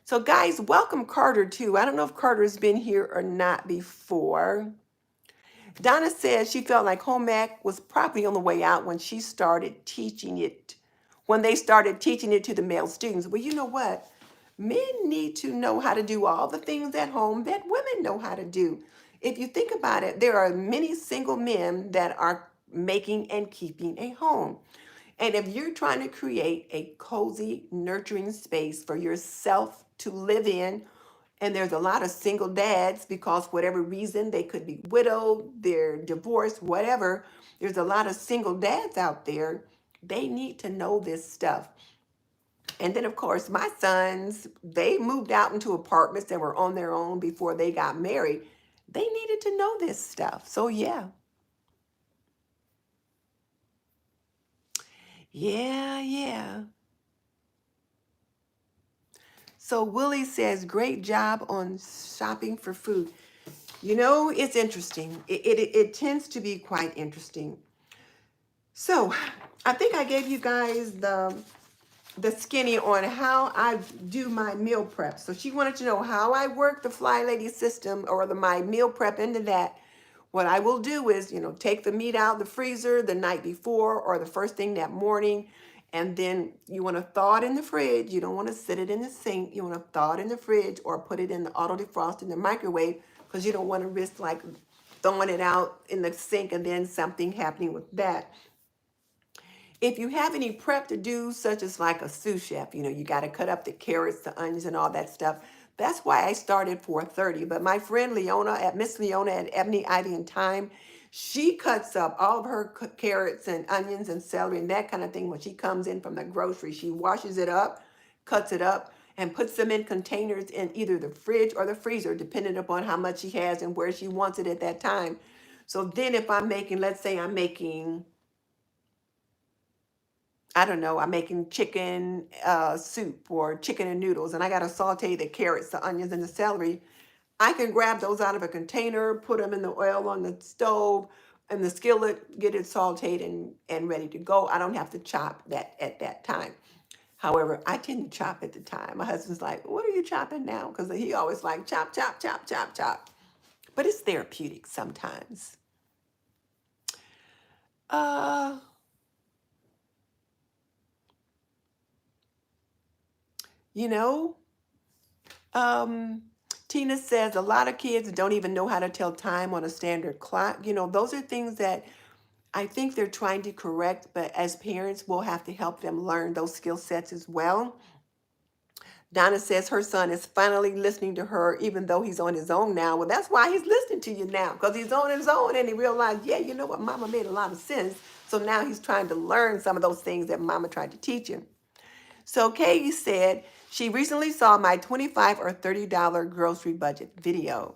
So guys, welcome Carter too. I don't know if Carter has been here or not before. Donna says she felt like home ec was probably on the way out when she started teaching it, when they started teaching it to the male students. Well, you know what? Men need to know how to do all the things at home that women know how to do. If you think about it, there are many single men that are making and keeping a home. And if you're trying to create a cozy, nurturing space for yourself to live in, and there's a lot of single dads because whatever reason they could be widowed, they're divorced, whatever. There's a lot of single dads out there. They need to know this stuff. And then, of course, my sons, they moved out into apartments and were on their own before they got married. They needed to know this stuff. So, yeah. Yeah, yeah. So, Willie says, great job on shopping for food. You know, it's interesting. It tends to be quite interesting. So, I think I gave you guys the skinny on how I do my meal prep. So she wanted to know how I work the Flylady system or my meal prep into that. What I will do is, take the meat out of the freezer the night before or the first thing that morning. And then you want to thaw it in the fridge. You don't want to sit it in the sink. You want to thaw it in the fridge or put it in the auto defrost in the microwave because you don't want to risk like throwing it out in the sink and then something happening with that. If you have any prep to do, such as like a sous chef, you got to cut up the carrots, the onions, and all that stuff. That's why I started 4:30. But my friend Miss Leona at Ebony, Ivy, and Thyme, she cuts up all of her carrots and onions and celery and that kind of thing when she comes in from the grocery. She washes it up, cuts it up, and puts them in containers in either the fridge or the freezer, depending upon how much she has and where she wants it at that time. So then if I'm making, let's say I'm making, I don't know, I'm making chicken soup or chicken and noodles, and I got to saute the carrots, the onions, and the celery. I can grab those out of a container, put them in the oil on the stove and the skillet, get it sauteed and ready to go. I don't have to chop that at that time. However, I tend to chop at the time. My husband's like, "What are you chopping now?" Because he always like chop, chop, chop, chop, chop. But it's therapeutic sometimes. Uh, you know, Um, Tina says a lot of kids don't even know how to tell time on a standard clock. Those are things that I think they're trying to correct, but as parents, we'll have to help them learn those skill sets as well. Donna says her son is finally listening to her, even though he's on his own now. Well, that's why he's listening to you now, because he's on his own and he realized, yeah, you know what, Mama made a lot of sense. So now he's trying to learn some of those things that Mama tried to teach him. So Katie said she recently saw my $25 or $30 grocery budget video.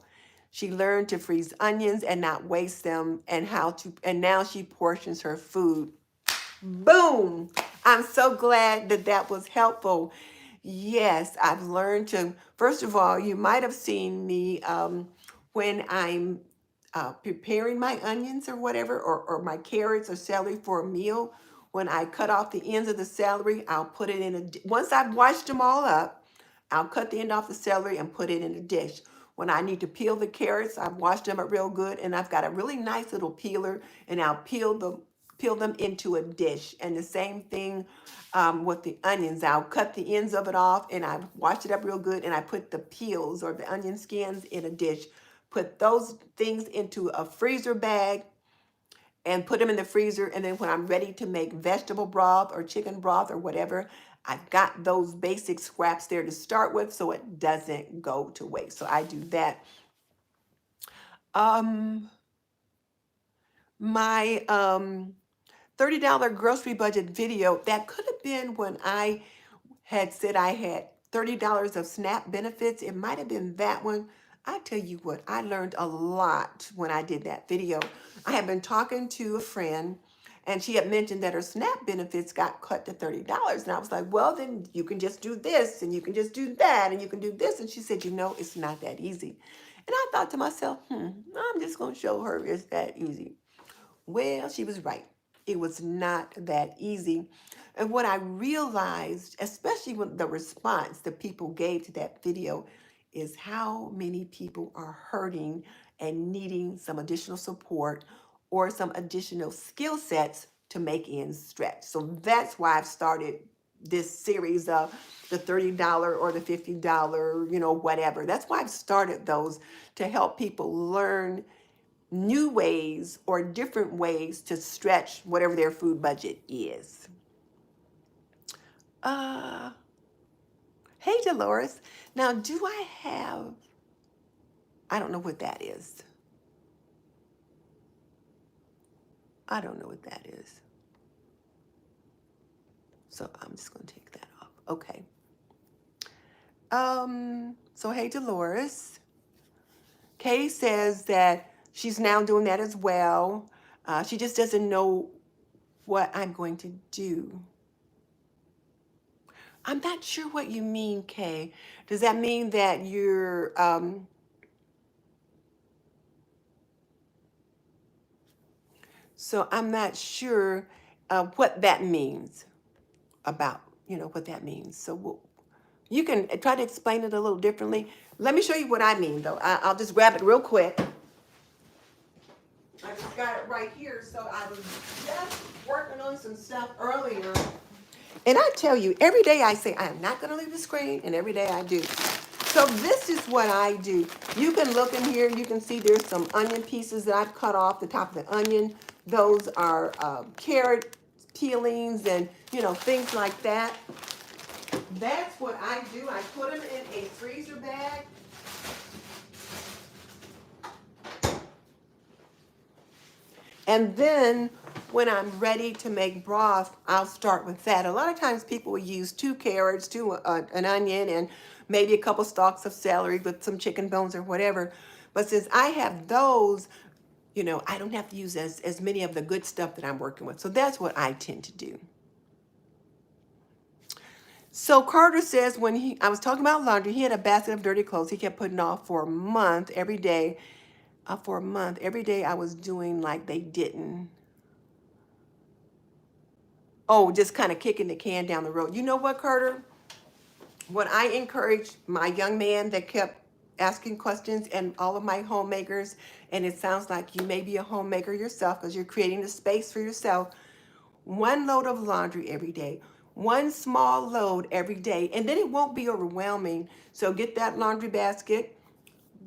She learned to freeze onions and not waste them and now she portions her food. Boom! I'm so glad that was helpful. Yes, I've learned to, first of all, you might have seen me when I'm preparing my onions or whatever, or my carrots or celery for a meal. When I cut off the ends of the celery, I'll put it in once I've washed them all up, I'll cut the end off the celery and put it in a dish. When I need to peel the carrots, I've washed them up real good and I've got a really nice little peeler and I'll peel them into a dish. And the same thing with the onions. I'll cut the ends of it off and I've washed it up real good and I put the peels or the onion skins in a dish. Put those things into a freezer bag and put them in the freezer. And then when I'm ready to make vegetable broth or chicken broth or whatever, I've got those basic scraps there to start with so it doesn't go to waste. So I do that. Um, my $30 grocery budget video, that could have been when I had said I had $30 of SNAP benefits. It might have been that one. I tell you what, I learned a lot when I did that video. I had been talking to a friend and she had mentioned that her SNAP benefits got cut to $30. And I was like, well, then you can just do this and you can just do that and you can do this. And she said, it's not that easy. And I thought to myself, I'm just going to show her it's that easy. Well, she was right. It was not that easy. And what I realized, especially with the response that people gave to that video, is how many people are hurting and needing some additional support or some additional skill sets to make ends stretch. So that's why I've started this series of the $30 or the $50, whatever. That's why I've started those, to help people learn new ways or different ways to stretch whatever their food budget is. Uh, hey, Dolores. Now, do I have, I don't know what that is. I don't know what that is. So I'm just going to take that off. Okay. So hey, Dolores. Kay says that she's now doing that as well. She just doesn't know what I'm going to do. I'm not sure what you mean, Kay. Does that mean that you're, so I'm not sure what that means about, what that means. So you can try to explain it a little differently. Let me show you what I mean, though. I'll just grab it real quick. I just got it right here. So I was just working on some stuff earlier. And I tell you, every day I say, I am not going to leave the screen, and every day I do. So this is what I do. You can look in here. You can see there's some onion pieces that I've cut off the top of the onion. Those are carrot peelings and, things like that. That's what I do. I put them in a freezer bag. And then when I'm ready to make broth, I'll start with that. A lot of times people will use 2 carrots, an onion, and maybe a couple stalks of celery with some chicken bones or whatever. But since I have those, I don't have to use as many of the good stuff that I'm working with. So that's what I tend to do. So Carter says I was talking about laundry, he had a basket of dirty clothes he kept putting off for a month every day. Every day I was doing like they didn't. Oh, just kind of kicking the can down the road. You know what, Carter? What I encourage my young man that kept asking questions and all of my homemakers, and it sounds like you may be a homemaker yourself because you're creating a space for yourself. 1 load of laundry every day, 1 small load every day, and then it won't be overwhelming. So get that laundry basket,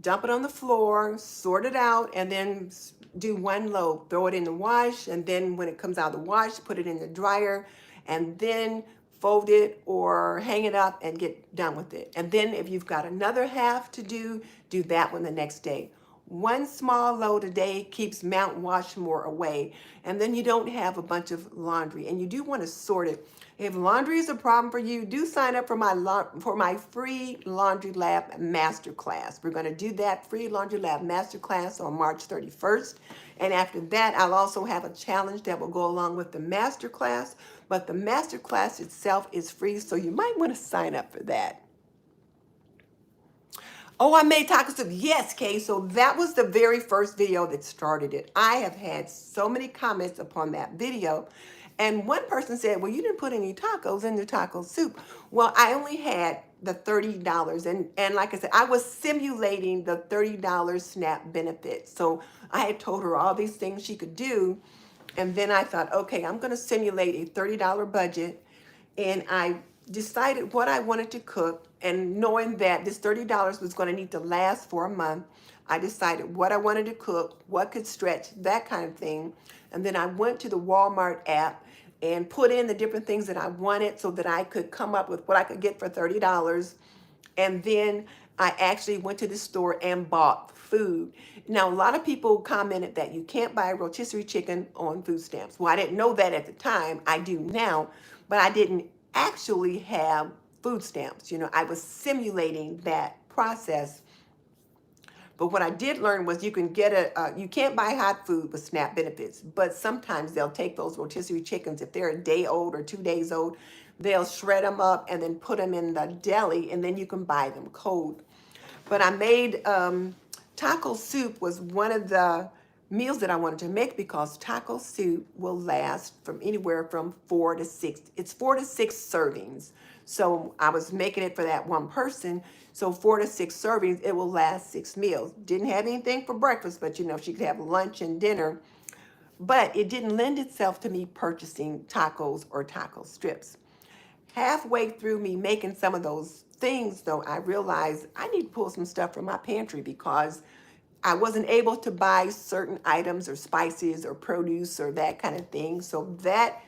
dump it on the floor, sort it out, and then do 1 load. Throw it in the wash, and then when it comes out of the wash, put it in the dryer, and then fold it or hang it up and get done with it. And then if you've got another half to do that one the next day. 1 small load a day keeps Mount Washmore away, and then you don't have a bunch of laundry. And you do want to sort it. If laundry is a problem for you, do sign up for my free Laundry Lab Masterclass. We're going to do that free Laundry Lab Masterclass on March 31st. And after that, I'll also have a challenge that will go along with the Masterclass. But the Masterclass itself is free, so you might want to sign up for that. Oh, I made taco soup. Yes, Kay. So that was the very first video that started it. I have had so many comments upon that video. And one person said, well, you didn't put any tacos in the taco soup. Well, I only had the $30. And like I said, I was simulating the $30 SNAP benefit. So I had told her all these things she could do. And then I thought, okay, I'm going to simulate a $30 budget. And I decided what I wanted to cook, and knowing that this $30 was going to need to last for a month, I decided what I wanted to cook, what could stretch, that kind of thing. And then I went to the Walmart app and put in the different things that I wanted so that I could come up with what I could get for $30. And then I actually went to the store and bought food. Now, a lot of people commented that you can't buy rotisserie chicken on food stamps. Well, I didn't know that at the time. I do now, but I didn't actually have food stamps. I was simulating that process. But what I did learn was you can't buy hot food with SNAP benefits, but sometimes they'll take those rotisserie chickens, if they're a day old or 2 days old, they'll shred them up and then put them in the deli, and then you can buy them cold. But I made taco soup was one of the meals that I wanted to make because taco soup will last from anywhere from 4 to 6. It's 4 to 6 servings. So I was making it for that one person. So 4 to 6 servings, it will last 6 meals. Didn't have anything for breakfast, but she could have lunch and dinner. But it didn't lend itself to me purchasing tacos or taco strips. Halfway through me making some of those things, though, I realized I need to pull some stuff from my pantry because I wasn't able to buy certain items or spices or produce or that kind of thing. So that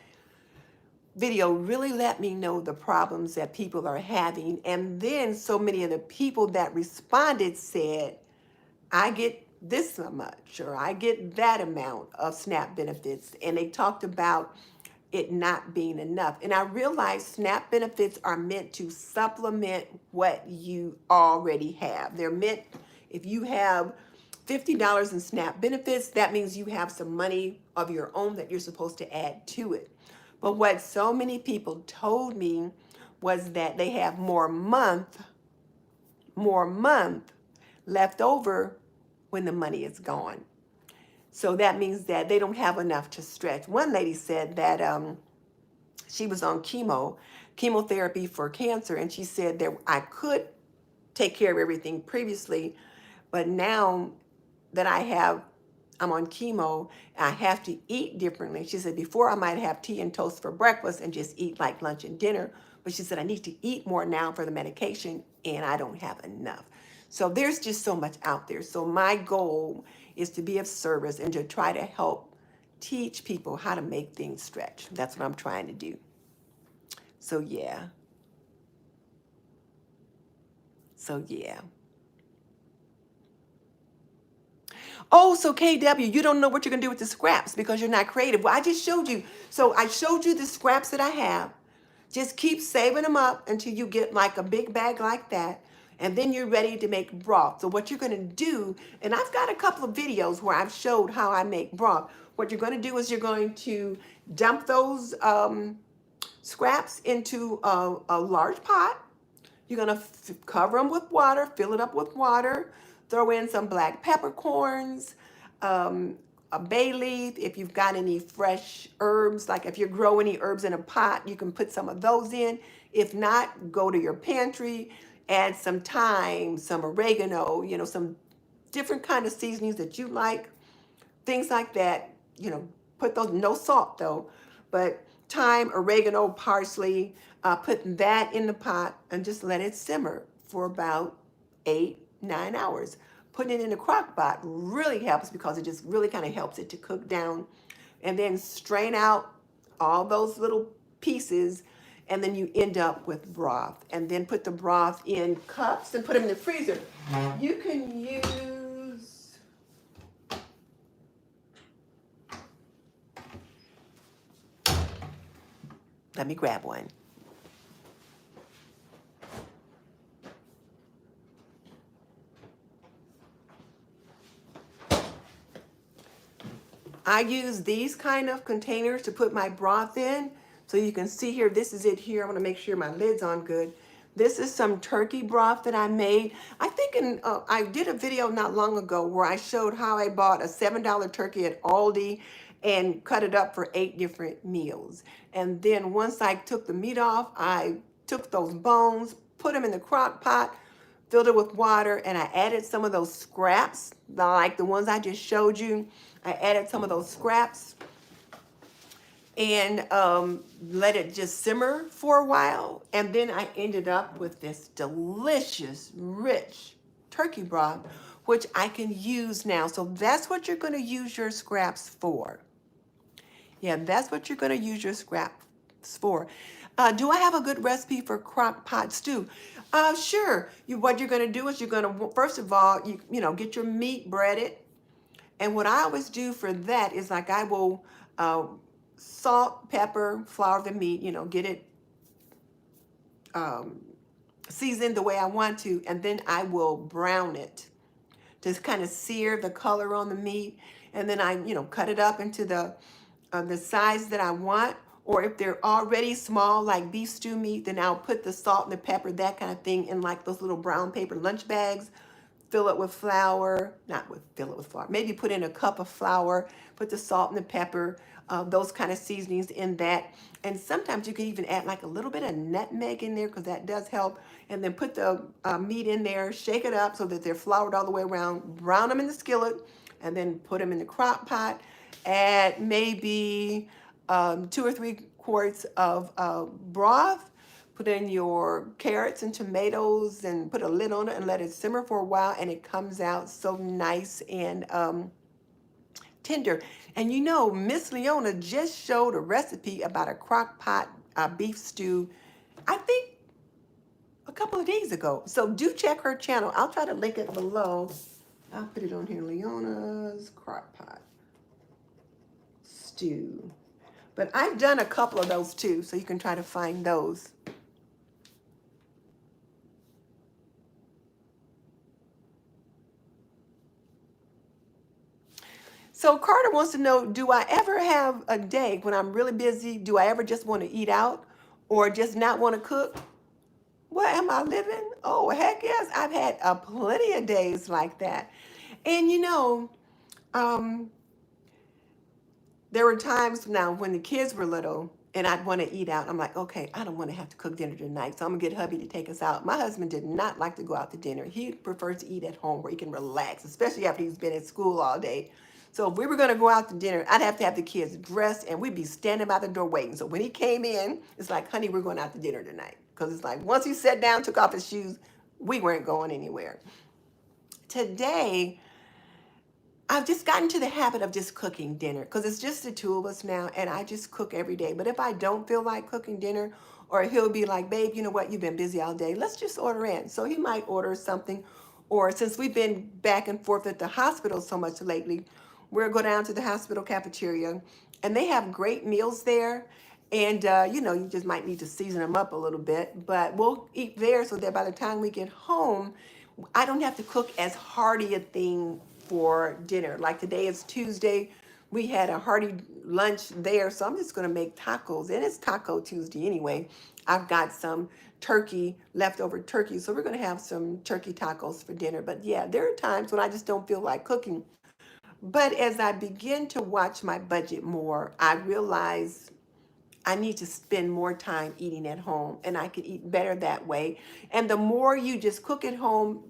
video really let me know the problems that people are having. And then so many of the people that responded said, I get this much or I get that amount of SNAP benefits. And they talked about it not being enough. And I realized SNAP benefits are meant to supplement what you already have. They're meant, if you have $50 in SNAP benefits, that means you have some money of your own that you're supposed to add to it. But what so many people told me was that they have more month left over when the money is gone. So that means that they don't have enough to stretch. One lady said that she was on chemotherapy for cancer, and she said that I could take care of everything previously, but now that I'm on chemo, I have to eat differently. She said before I might have tea and toast for breakfast and just eat like lunch and dinner, but she said I need to eat more now for the medication and I don't have enough. So there's just so much out there. So my goal is to be of service and to try to help teach people how to make things stretch. That's what I'm trying to do. So yeah. Oh, so KW, you don't know what you're gonna do with the scraps because you're not creative. Well, I just showed you. So I showed you the scraps that I have. Just keep saving them up until you get like a big bag like that. And then you're ready to make broth. So what you're gonna do, and I've got a couple of videos where I've showed how I make broth. What you're gonna do is you're going to dump those scraps into a large pot. You're gonna cover them with water, fill it up with water, throw in some black peppercorns, a bay leaf. If you've got any fresh herbs, like if you grow any herbs in a pot, you can put some of those in. If not, go to your pantry, add some thyme, some oregano, some different kind of seasonings that you like, things like that. Put those, no salt though, but thyme, oregano, parsley, put that in the pot and just let it simmer for about 8-9 hours. Putting it in a crock pot really helps because it just really kind of helps it to cook down. And then strain out all those little pieces, and then you end up with broth. And then put the broth in cups and put them in the freezer. You can use, let me grab one. I use these kind of containers to put my broth in. So you can see here, this is it here. I want to make sure my lid's on good. This is some turkey broth that I made. I think I did a video not long ago where I showed how I bought a $7 turkey at Aldi and cut it up for 8 different meals. And then once I took the meat off, I took those bones, put them in the crock pot, filled it with water, and I added some of those scraps, like the ones I just showed you. I added some of those scraps and let it just simmer for a while. And then I ended up with this delicious, rich turkey broth, which I can use now. So that's what you're going to use your scraps for. Yeah, that's what you're going to use your scraps for. Do I have a good recipe for crock pot stew? Sure. What you're going to do is you're going to, first of all, get your meat breaded. And what I always do for that is like I will salt, pepper, flour the meat, get it seasoned the way I want to, and then I will brown it to kind of sear the color on the meat. And then I, cut it up into the size that I want. Or if they're already small, like beef stew meat, then I'll put the salt and the pepper, that kind of thing, in like those little brown paper lunch bags. fill it with flour, not with fill it with flour, maybe put in a cup of flour, put the salt and the pepper, those kind of seasonings in that. And sometimes you can even add like a little bit of nutmeg in there because that does help. And then put the meat in there, shake it up so that they're floured all the way around, brown them in the skillet, and then put them in the crock pot. Add maybe 2 or 3 quarts of broth. Put in your carrots and tomatoes and put a lid on it and let it simmer for a while, and it comes out so nice and tender. And you know, Miss Leona just showed a recipe about a crock pot beef stew, I think a couple of days ago. So do check her channel. I'll try to link it below. I'll put it on here, Leona's crock pot stew. But I've done a couple of those too, so you can try to find those. So Carter wants to know, do I ever have a day when I'm really busy? Do I ever just want to eat out or just not want to cook? What am I living? Oh, heck yes. I've had plenty of days like that. And you know, um, there were times now when the kids were little and I'd want to eat out. I'm like, okay, I don't want to have to cook dinner tonight, so I'm gonna get hubby to take us out. My husband did not like to go out to dinner. He prefers to eat at home where he can relax, especially after he's been at school all day. So if we were gonna go out to dinner, I'd have to have the kids dressed and we'd be standing by the door waiting. So when he came in, it's like, honey, we're going out to dinner tonight. Because it's like, once he sat down, took off his shoes, we weren't going anywhere. Today, I've just gotten to the habit of just cooking dinner because it's just the two of us now and I just cook every day. But if I don't feel like cooking dinner, or he'll be like, babe, you know what, you've been busy all day, let's just order in. So he might order something. Or since we've been back and forth at the hospital so much lately, we'll go down to the hospital cafeteria and they have great meals there. And, you know, you just might need to season them up a little bit, but we'll eat there so that by the time we get home, I don't have to cook as hearty a thing for dinner. Like today is Tuesday. We had a hearty lunch there, so I'm just going to make tacos. And it's Taco Tuesday anyway. I've got some turkey, leftover turkey, so we're going to have some turkey tacos for dinner. But yeah, there are times when I just don't feel like cooking. But as I begin to watch my budget more, I realize I need to spend more time eating at home and I can eat better that way. And the more you just cook at home,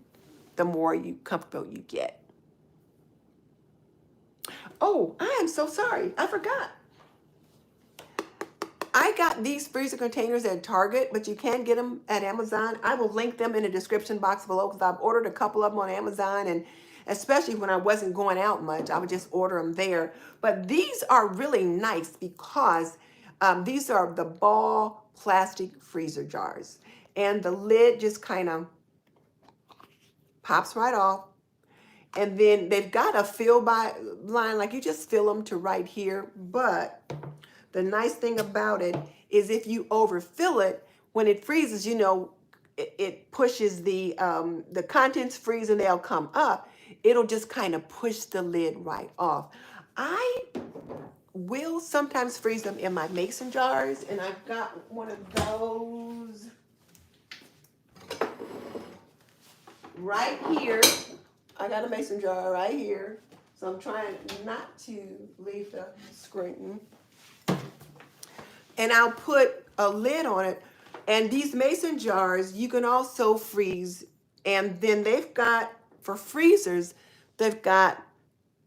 the more you comfortable you get. Oh, I am so sorry. I forgot. I got these freezer containers at Target, but you can get them at Amazon. I will link them in the description box below because I've ordered a couple of them on Amazon, and especially when I wasn't going out much, I would just order them there. But these are really nice because these are the ball plastic freezer jars, and the lid just kind of pops right off. And then they've got a fill by line, like you just fill them to right here. But the nice thing about it is if you overfill it, when it freezes, you know, it pushes the contents freeze and they'll come up. It'll just kind of push the lid right off. I will sometimes freeze them in my mason jars, and I've got one of those right here. I got a mason jar right here, so I'm trying not to leave the screen. And I'll put a lid on it. And these mason jars, you can also freeze. And then they've got, for freezers, they've got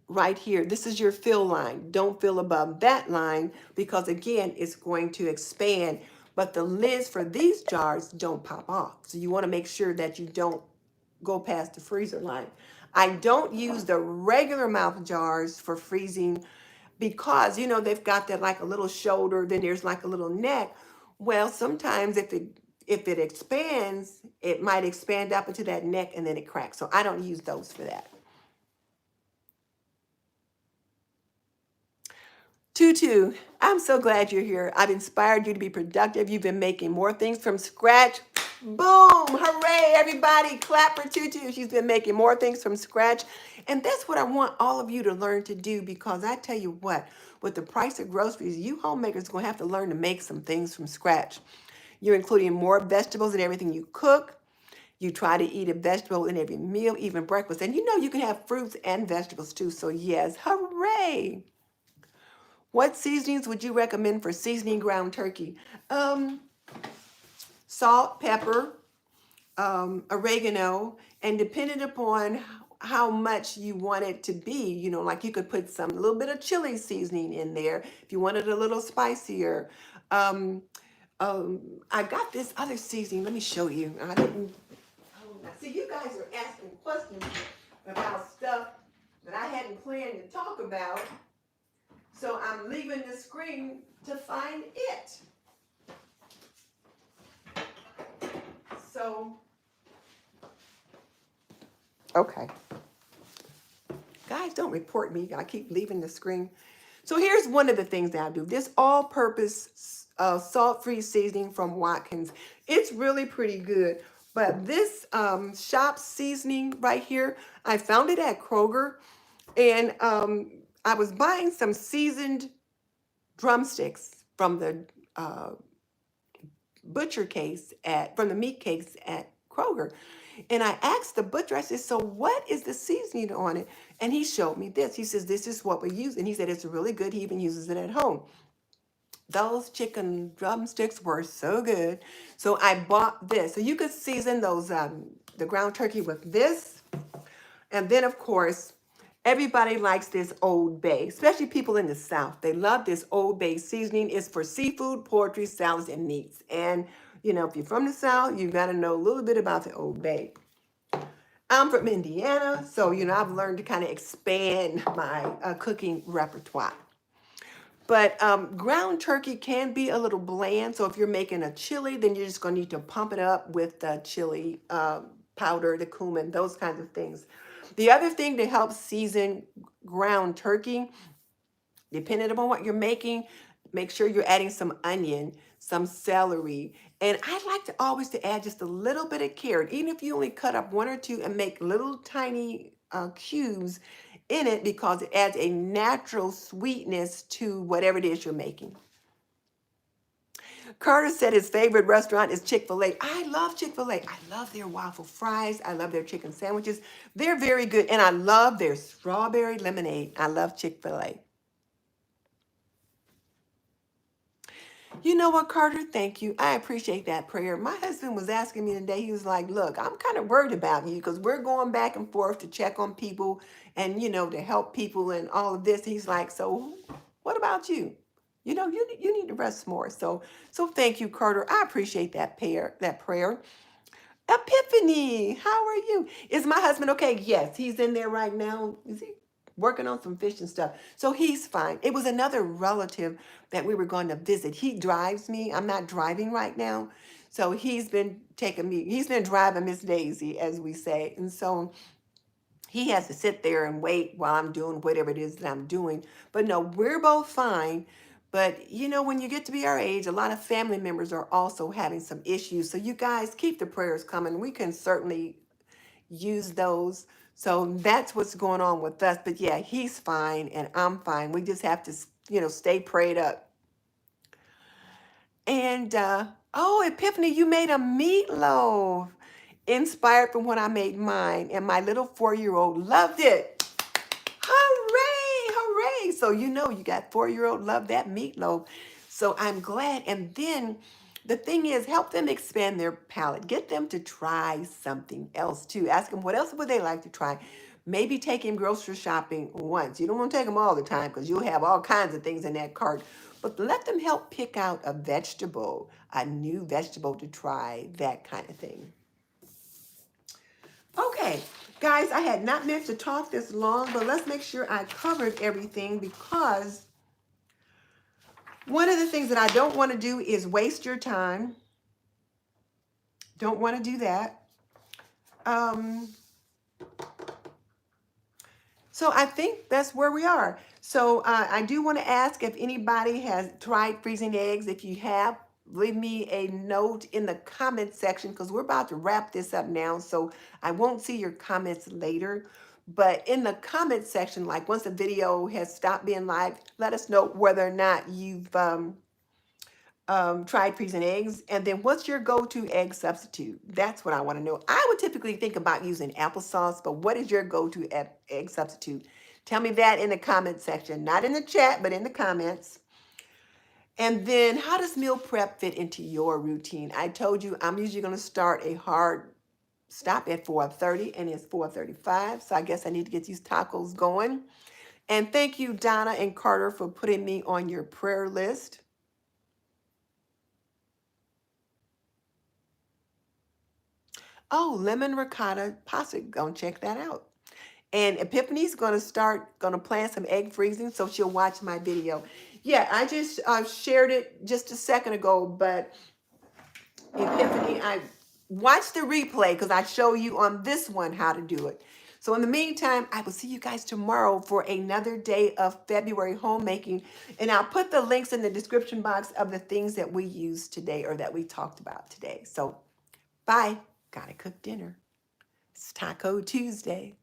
right here. This is your fill line. Don't fill above that line because, again, it's going to expand. But the lids for these jars don't pop off. So you want to make sure that you don't go past the freezer line. I don't use the regular mouth jars for freezing because, you know, they've got that like a little shoulder, then there's like a little neck. Well, sometimes if it expands, it might expand up into that neck and then it cracks. So I don't use those for that. Tutu, I'm so glad you're here. I've inspired you to be productive. You've been making more things from scratch. Boom! Hooray, everybody. Clap for Tutu. She's been making more things from scratch. And that's what I want all of you to learn to do, because I tell you what, with the price of groceries, you homemakers are going to have to learn to make some things from scratch. You're including more vegetables in everything you cook. You try to eat a vegetable in every meal, even breakfast. And you know you can have fruits and vegetables too. So yes, hooray. What seasonings would you recommend for seasoning ground turkey? Um, Salt, pepper, oregano, and depending upon how much you want it to be, you know, like you could put some a little bit of chili seasoning in there if you want it a little spicier. Um, I got this other seasoning. Let me show you. I didn't. Oh, see, you guys are asking questions about stuff that I hadn't planned to talk about, so I'm leaving the screen to find it. So, okay. Guys, don't report me. I keep leaving the screen. So here's one of the things that I do. This all-purpose salt-free seasoning from Watkins. It's really pretty good. But this shop seasoning right here, I found it at Kroger. And I was buying some seasoned drumsticks from the uh, from the meat case at Kroger. And I asked the butcher, I said, so what is the seasoning on it? And he showed me this. He says, this is what we use. And he said, it's really good. He even uses it at home. Those chicken drumsticks were so good. So I bought this. So you could season those, the ground turkey with this. And then, of course, everybody likes this Old Bay, especially people in the South. They love this Old Bay seasoning. It's for seafood, poultry, salads, and meats. And, you know, if you're from the South, you got to know a little bit about the Old Bay. I'm from Indiana, so, you know, I've learned to kind of expand my cooking repertoire. But ground turkey can be a little bland. So if you're making a chili, then you're just going to need to pump it up with the chili powder, the cumin, those kinds of things. The other thing to help season ground turkey, depending upon what you're making, make sure you're adding some onion, some celery. And I like to always to add just a little bit of carrot, even if you only cut up one or two and make little tiny cubes in it, because it adds a natural sweetness to whatever it is you're making. Carter said his favorite restaurant is Chick-fil-A. I love Chick-fil-A. I love their waffle fries. I love their chicken sandwiches. They're very good. And I love their strawberry lemonade. I love Chick-fil-A. You know what, Carter? Thank you. I appreciate that prayer. My husband was asking me today, he was like, look, I'm kind of worried about you because we're going back and forth to check on people and, you know, to help people and all of this. He's like, so what about you? You know, you need to rest more. So thank you, Carter. I appreciate that prayer. Epiphany, how are you? Is my husband okay? Yes, he's in there right now. Is he working on some fish and stuff? So he's fine. It was another relative that we were going to visit. He drives me. I'm not driving right now. So he's been he's been driving Miss Daisy, as we say. And so he has to sit there and wait while I'm doing whatever it is that I'm doing. But no, we're both fine. But you know, when you get to be our age, a lot of family members are also having some issues. So you guys keep the prayers coming. We can certainly use those. So that's what's going on with us. But yeah, he's fine and I'm fine. We just have to, you know, stay prayed up. And oh, Epiphany, you made a meatloaf inspired from when I made mine. And my little 4-year-old loved it. Hooray, hooray. So you know you got 4-year-old love that meatloaf. So I'm glad. And then the thing is, help them expand their palate. Get them to try something else too. Ask them what else would they like to try. Maybe take him grocery shopping once. You don't want to take him all the time because you'll have all kinds of things in that cart. But let them help pick out a vegetable, a new vegetable to try, that kind of thing. Okay, guys, I had not meant to talk this long, but let's make sure I covered everything, because one of the things that I don't want to do is waste your time. Don't want to do that. So I think that's where we are. So I do want to ask if anybody has tried freezing eggs. If you have, leave me a note in the comment section, because we're about to wrap this up now. So I won't see your comments later. But in the comment section, like once the video has stopped being live, let us know whether or not you've Tried peas and eggs. And then what's your go-to egg substitute? That's what I want to know. I would typically think about using applesauce, but what is your go-to egg substitute? Tell me that in the comment section, not in the chat, but in the comments. And then how does meal prep fit into your routine? I told you I'm usually going to start a hard stop at 4:30 and it's 4:35. So I guess I need to get these tacos going. And thank you, Donna and Carter, for putting me on your prayer list. Oh, lemon ricotta pasta. Go and check that out. And Epiphany's gonna plan some egg freezing, so she'll watch my video. Yeah, I just shared it just a second ago, but Epiphany, I watch the replay because I show you on this one how to do it. So in the meantime, I will see you guys tomorrow for another day of February homemaking. And I'll put the links in the description box of the things that we used today or that we talked about today. So bye. Gotta cook dinner. It's Taco Tuesday.